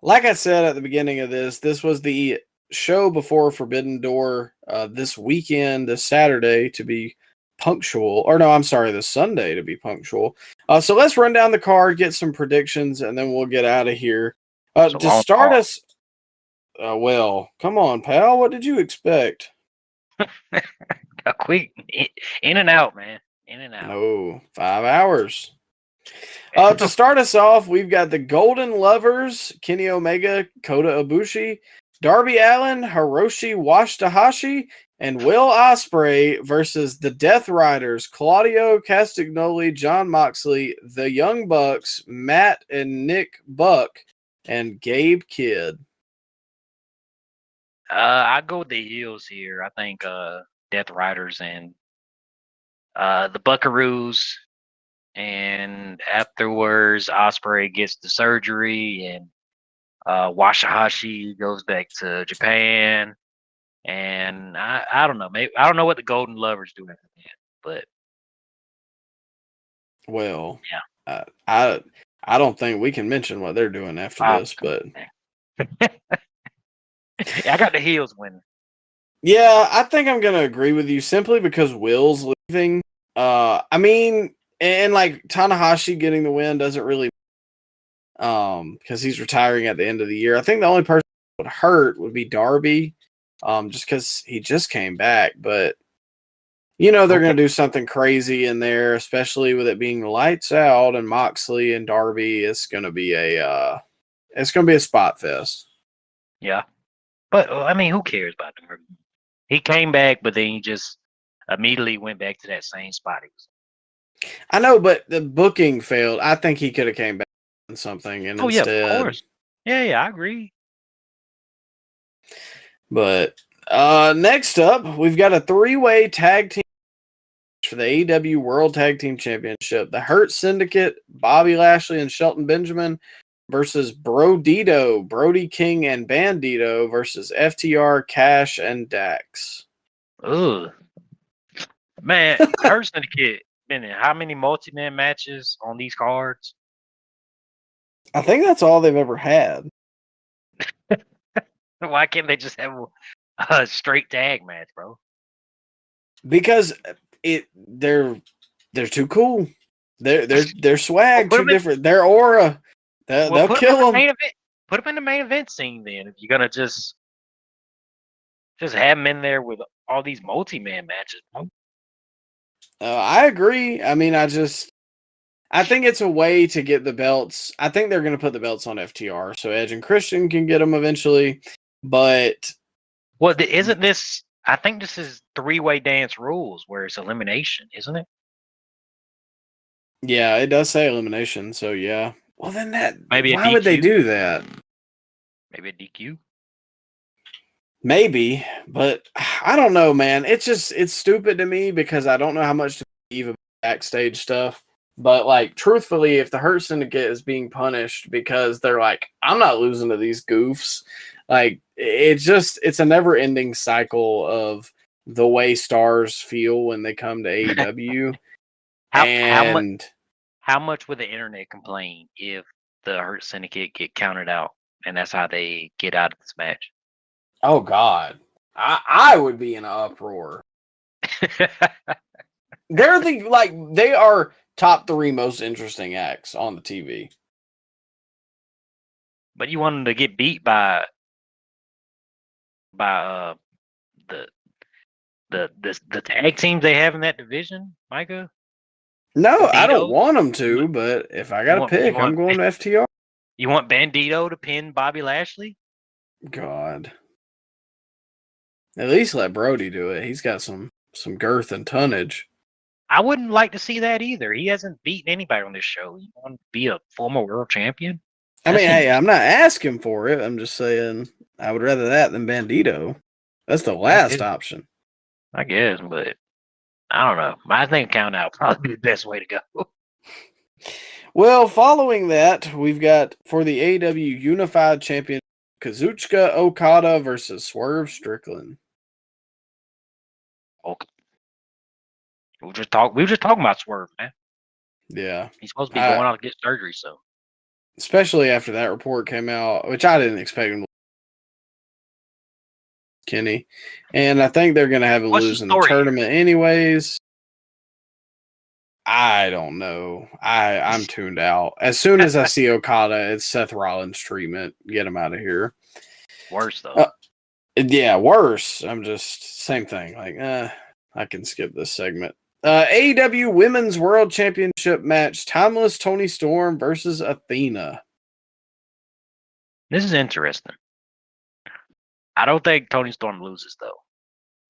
like I said at the beginning of this was the show before Forbidden Door this weekend, this Saturday, to be punctual. Or no, I'm sorry, this Sunday to be punctual. So let's run down the card, get some predictions, and then we'll get out of here. To start us, well, come on, pal. What did you expect? A quick in and out, man. In and out. No, 5 hours. To start us off, we've got the Golden Lovers, Kenny Omega, Kota Ibushi, Darby Allin, Hiroshi Washihashi, and Will Ospreay versus the Death Riders, Claudio Castagnoli, Jon Moxley, the Young Bucks, Matt and Nick Buck, and Gabe Kidd. I go with the heels here. I think Death Riders and the Buckaroos, and afterwards Ospreay gets the surgery, and Washihashi goes back to Japan, and I don't know. Maybe I don't know what the Golden Lovers do after that, but well, yeah, I don't think we can mention what they're doing after this, but I got the heels winning. Yeah, I think I'm gonna agree with you simply because Will's leaving. I mean, and like Tanahashi getting the win doesn't really, because he's retiring at the end of the year. I think the only person that would hurt would be Darby, just because he just came back. But you know they're gonna do something crazy in there, especially with it being lights out and Moxley and Darby. It's gonna be a spot fest. Yeah, but I mean, who cares about the Darby? He came back, but then he just immediately went back to that same spot he was. I know, but the booking failed. I think he could have came back on something, and instead, yeah, of course. Yeah, I agree. But next up, we've got a 3-way tag team for the AEW World Tag Team Championship. The Hurt Syndicate, Bobby Lashley and Shelton Benjamin versus Brodito, Brody King and Bandito versus FTR, Cash, and Dax. Ugh. Man, Hurt Syndicate been in how many multi-man matches on these cards? I think that's all they've ever had. Why can't they just have a straight tag match, bro? Because they're too cool. Their swag too different. Their aura. They'll kill them. Put them in the main event scene then. If you're gonna just have them in there with all these multi-man matches. I agree. I mean, I think it's a way to get the belts. I think they're going to put the belts on FTR, so Edge and Christian can get them eventually. But isn't this? I think this is 3-way dance rules where it's elimination, isn't it? Yeah, it does say elimination. So yeah. Well, then maybe why would they do that? Maybe a DQ. Maybe, but I don't know, man. It's stupid to me because I don't know how much to believe about backstage stuff. But like, truthfully, if the Hurt Syndicate is being punished because they're like, I'm not losing to these goofs, like it's a never ending cycle of the way stars feel when they come to AEW. How And much would the internet complain if the Hurt Syndicate get counted out, and that's how they get out of this match? oh god, I would be in an uproar. They're they are top 3 most interesting acts on the TV. But you want them to get beat by the the tag teams they have in that division, Micah? No, I don't Bandito? want them to, but if I got to pick, I'm going to FTR. You want Bandito to pin Bobby Lashley? God. At least let Brody do it. He's got some girth and tonnage. I wouldn't like to see that either. He hasn't beaten anybody on this show. You want to be a former world champion? I mean, hey, I'm not asking for it. I'm just saying I would rather that than Bandito. That's the last option. I guess, but I don't know. I think count out probably be the best way to go. Well, following that, we've got for the AEW Unified Champion Kazuchika Okada versus Swerve Strickland. Okay. We were just talking about Swerve, man. Yeah. He's supposed to be going out to get surgery, so. Especially after that report came out, which I didn't expect him to Kenny. And I think they're going to have a lose in the tournament anyways. I don't know. I'm tuned out. As soon as I see Okada, it's Seth Rollins treatment. Get him out of here. Worse, though. Yeah, worse. I'm just, same thing. Like, I can skip this segment. AEW Women's World Championship match. Timeless Toni Storm versus Athena. This is interesting. I don't think Toni Storm loses, though.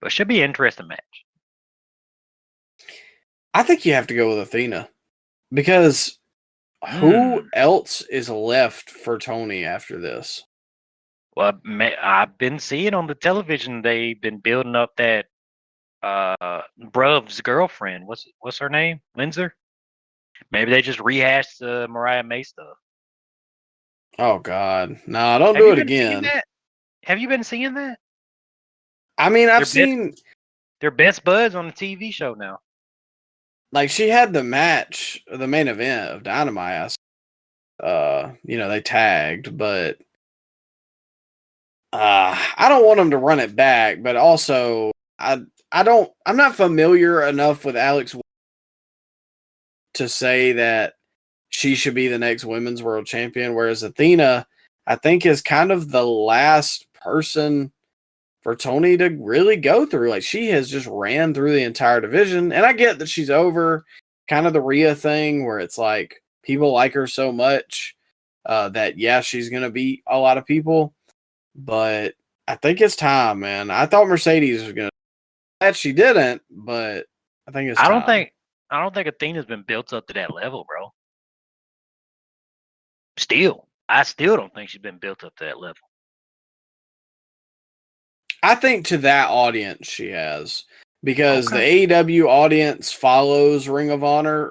But it should be an interesting match. I think you have to go with Athena. Because who else is left for Toni after this? Well, I've been seeing on the television they've been building up that Bruv's girlfriend. What's her name? Lindsay? Maybe they just rehashed the Mariah May stuff. Oh God. No, don't do it again. Have you been seeing that? I mean, I've seen they're best buds on the TV show now. Like she had the match, the main event of Dynamite. They tagged, but I don't want them to run it back. But also, I'm not familiar enough with Alex to say that she should be the next women's world champion. Whereas Athena, I think, is kind of the last person for Toni to really go through. Like she has just ran through the entire division. And I get that she's over kind of the Rhea thing where it's like people like her so much that, yeah, she's going to beat a lot of people. But I think it's time, man. I thought Mercedes was going to. That she didn't, but I think it's time. I don't think Athena's been built up to that level, bro. I still don't think she's been built up to that level. I think to that audience she has, because the AEW audience follows Ring of Honor.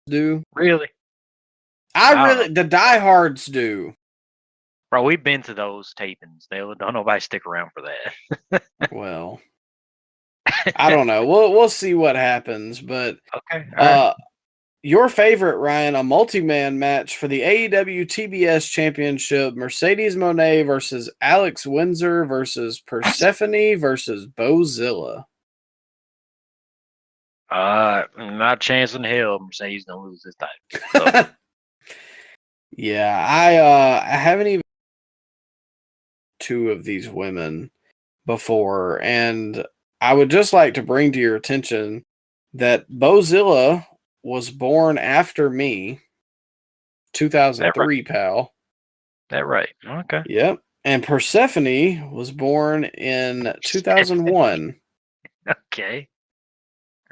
Do really? The diehards do. Bro, we've been to those tapings. Don't nobody stick around for that. Well, I don't know. We'll see what happens, but okay. Your favorite, Ryan, a multi-man match for the AEW TBS Championship. Mercedes Moné versus Alex Windsor versus Persephone versus Bozilla. Not a chance in hell Mercedes gonna lose this time. So. Yeah, I haven't even two of these women before, and I would just like to bring to your attention that Bozilla was born after me, 2003, pal. That right? Okay. Yep. And Persephone was born in 2001. Okay.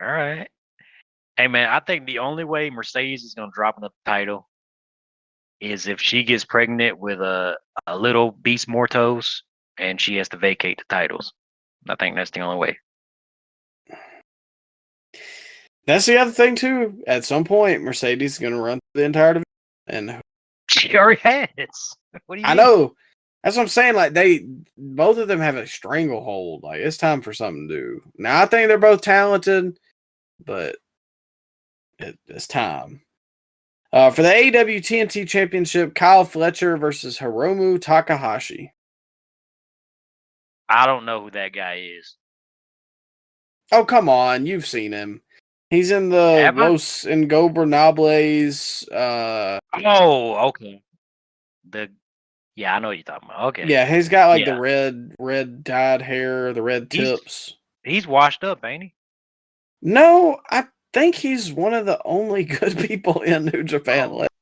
All right. Hey, man, I think the only way Mercedes is going to drop another title is if she gets pregnant with a little Beast Mortos and she has to vacate the titles. I think that's the only way. That's the other thing too. At some point, Mercedes is going to run the entire division, and She already has. What do you I mean? know that's what I'm saying. Like both of them have a stranglehold. Like it's time for something to do. Now I think they're both talented, but it's time. For the AEW TNT Championship, Kyle Fletcher versus Hiromu Takahashi. I don't know who that guy is. Oh, come on. You've seen him. He's in the Have I? Los Ingobernables. Oh, okay. I know what you're talking about. Okay. Yeah, he's got like Yeah. the red dyed hair, the red tips. He's washed up, ain't he? No, I think he's one of the only good people in New Japan Oh. left.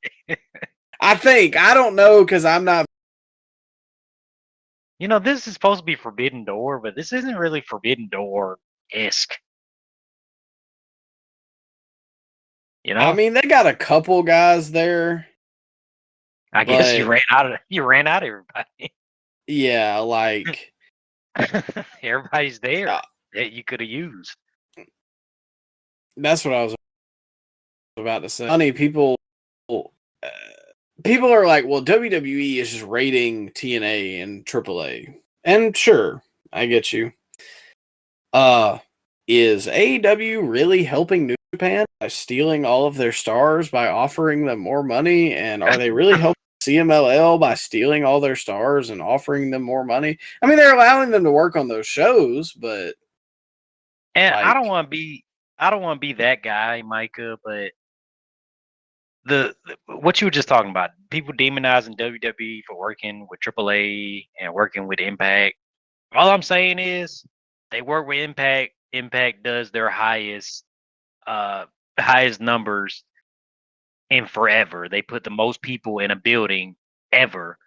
I think. I don't know because I'm not. You know, this is supposed to be Forbidden Door, but this isn't really Forbidden Door-esque. You know? I mean, they got a couple guys there. I guess but- you ran out of everybody. Yeah, like Everybody's there that you could have used. that's what I was about to say. Funny people are like, well, WWE is just rating TNA and AAA. And sure, I get you. Is AEW really helping New Japan by stealing all of their stars by offering them more money? And are they really helping CMLL by stealing all their stars and offering them more money? I mean, they're allowing them to work on those shows, but And I don't like- want to be that guy, Micah, but what you were just talking about, people demonizing WWE for working with AAA and working with Impact. All I'm saying is they work with Impact. Impact does their highest numbers in forever. They put the most people in a building ever.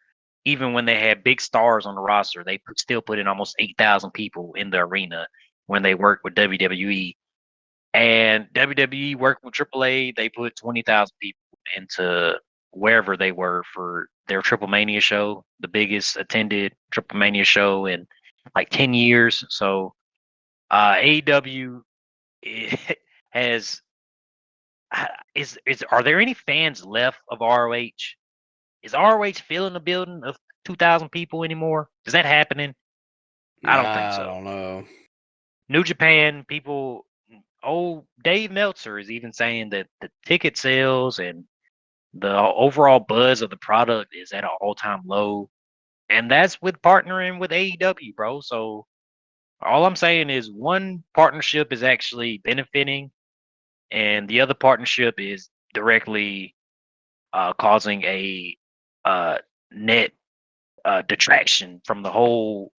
Even when they had big stars on the roster, they still put in almost 8,000 people in the arena when they worked with WWE. And WWE worked with AAA. They put 20,000 people into wherever they were for their TripleMania show, the biggest attended TripleMania show in like 10 years. So AEW has are there any fans left of ROH? Is ROH filling a building of 2,000 people anymore? Is that happening? I don't think so. I don't know. New Japan people. Oh, Dave Meltzer is even saying that the ticket sales and the overall buzz of the product is at an all-time low, and that's with partnering with AEW, bro. So all I'm saying is one partnership is actually benefiting, and the other partnership is directly causing a net detraction from the whole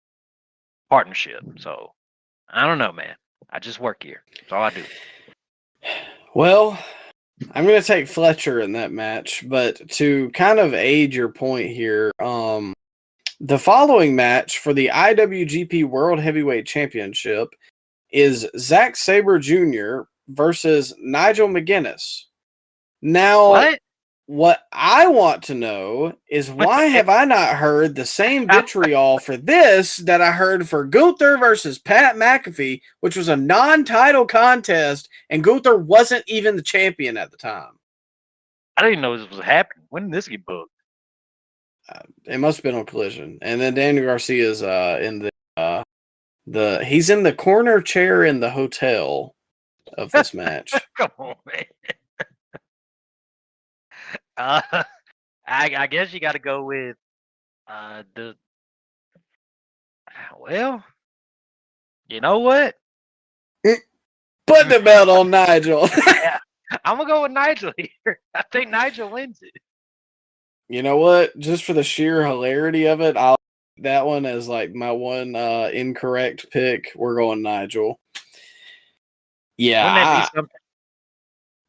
partnership. So I don't know, man. I just work here. That's all I do. Well, I'm going to take Fletcher in that match, but to kind of aid your point here, the following match for the IWGP World Heavyweight Championship is Zack Sabre Jr. versus Nigel McGuinness. Now, what I want to know is why have I not heard the same vitriol for this that I heard for Gunther versus Pat McAfee, which was a non-title contest, and Gunther wasn't even the champion at the time. I didn't know this was happening. When did this get booked? It must have been on Collision. And then Daniel Garcia is in the he's in the corner chair in the hotel of this match. Come on, man. I guess you got to go with well, you know what? Put the belt on Nigel. I'm gonna go with Nigel here. I think Nigel wins it. You know what? Just for the sheer hilarity of it, I'll that one as like my one incorrect pick. We're going Nigel. Yeah. Wouldn't that be something?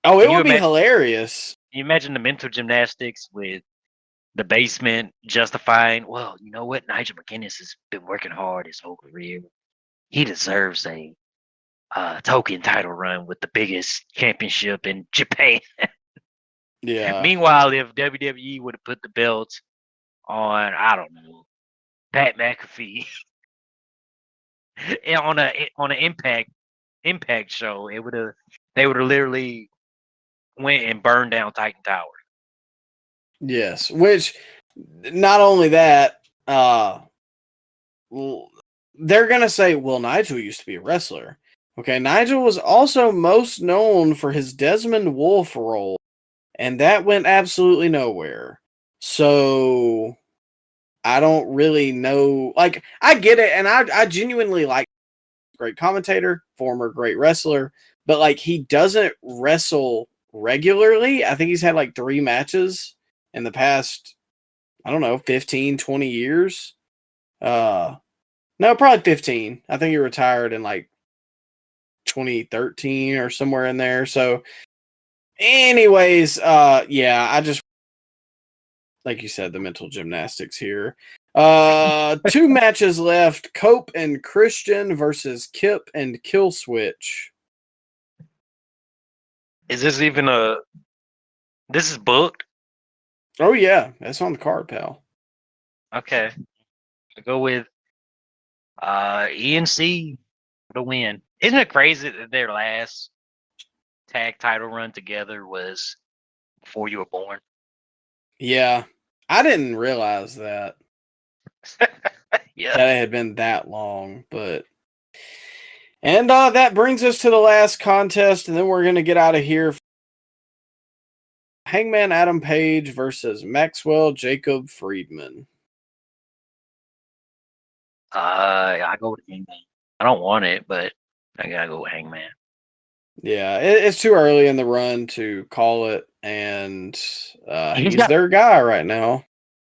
Oh, it Can you would be imagine- hilarious. You imagine the mental gymnastics with the basement justifying, well, you know what? Nigel McGuinness has been working hard his whole career. He deserves a token title run with the biggest championship in Japan. Yeah. Meanwhile, if WWE would have put the belts on, I don't know, Pat McAfee on an Impact show, they would have literally went and burned down Titan Tower. Yes, which not only that, they're gonna say, well, Nigel used to be a wrestler. Okay, Nigel was also most known for his Desmond Wolfe role, and that went absolutely nowhere. So I don't really know. Like, I get it, and I genuinely like great commentator, former great wrestler, but like he doesn't wrestle regularly. I think he's had like 3 matches in the past, I don't know, 15, 20 years. No, probably 15. I think he retired in like 2013 or somewhere in there. So anyways, yeah, I just, like you said, the mental gymnastics here. 2 matches left. Cope and Christian versus Kip and Killswitch. Is this even this is booked? Oh yeah, that's on the card, pal. Okay. I go with ENC for the win. Isn't it crazy that their last tag title run together was before you were born? Yeah, I didn't realize that. Yeah. That it had been that long, but and that brings us to the last contest, and then we're gonna get out of here. Hangman Adam Page versus Maxwell Jacob Friedman. I go with Hangman. I don't want it, but I gotta go with Hangman. Yeah, it's too early in the run to call it, and he's got- their guy right now.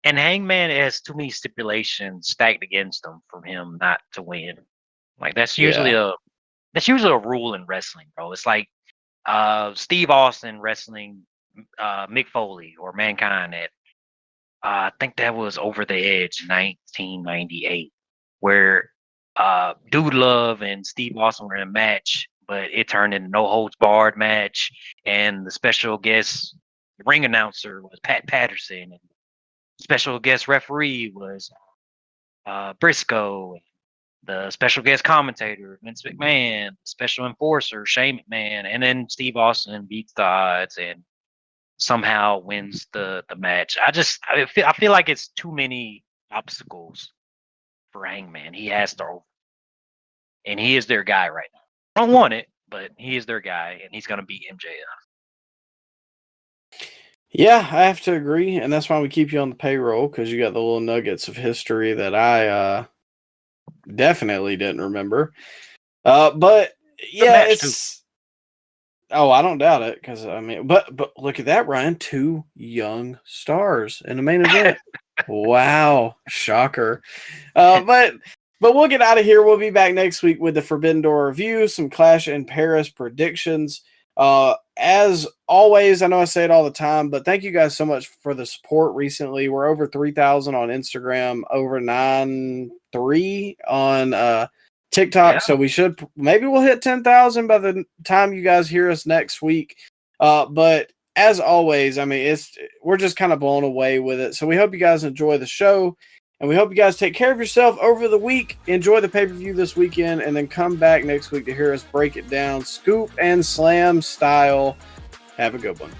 And Hangman has too many stipulations stacked against him for him not to win. Like that's usually a rule in wrestling, bro. It's like Steve Austin wrestling Mick Foley or Mankind at I think that was Over the Edge 1998, where Dude Love and Steve Austin were in a match, but it turned into no holds barred match, and the special guest ring announcer was Pat Patterson, and special guest referee was Briscoe. The special guest commentator, Vince McMahon, special enforcer, Shane McMahon, and then Steve Austin beats the odds and somehow wins the match. I feel like it's too many obstacles for Hangman. He has to, and he is their guy right now. I don't want it, but he is their guy, and he's going to beat MJF. Yeah, I have to agree, and that's why we keep you on the payroll, because you got the little nuggets of history that I definitely didn't remember. But yeah, it's. Oh, I don't doubt it, because I mean, but look at that, Ryan. 2 young stars in the main event. Wow, shocker. But we'll get out of here. We'll be back next week with the Forbidden Door review, some Clash in Paris predictions. As always, I know I say it all the time, but thank you guys so much for the support recently. We're over 3,000 on Instagram, over 9,300 on TikTok. Yeah. So maybe we'll hit 10,000 by the time you guys hear us next week. But as always, I mean, we're just kind of blown away with it. So we hope you guys enjoy the show, and we hope you guys take care of yourself over the week. Enjoy the pay-per-view this weekend, and then come back next week to hear us break it down, scoop and slam style. Have a good one.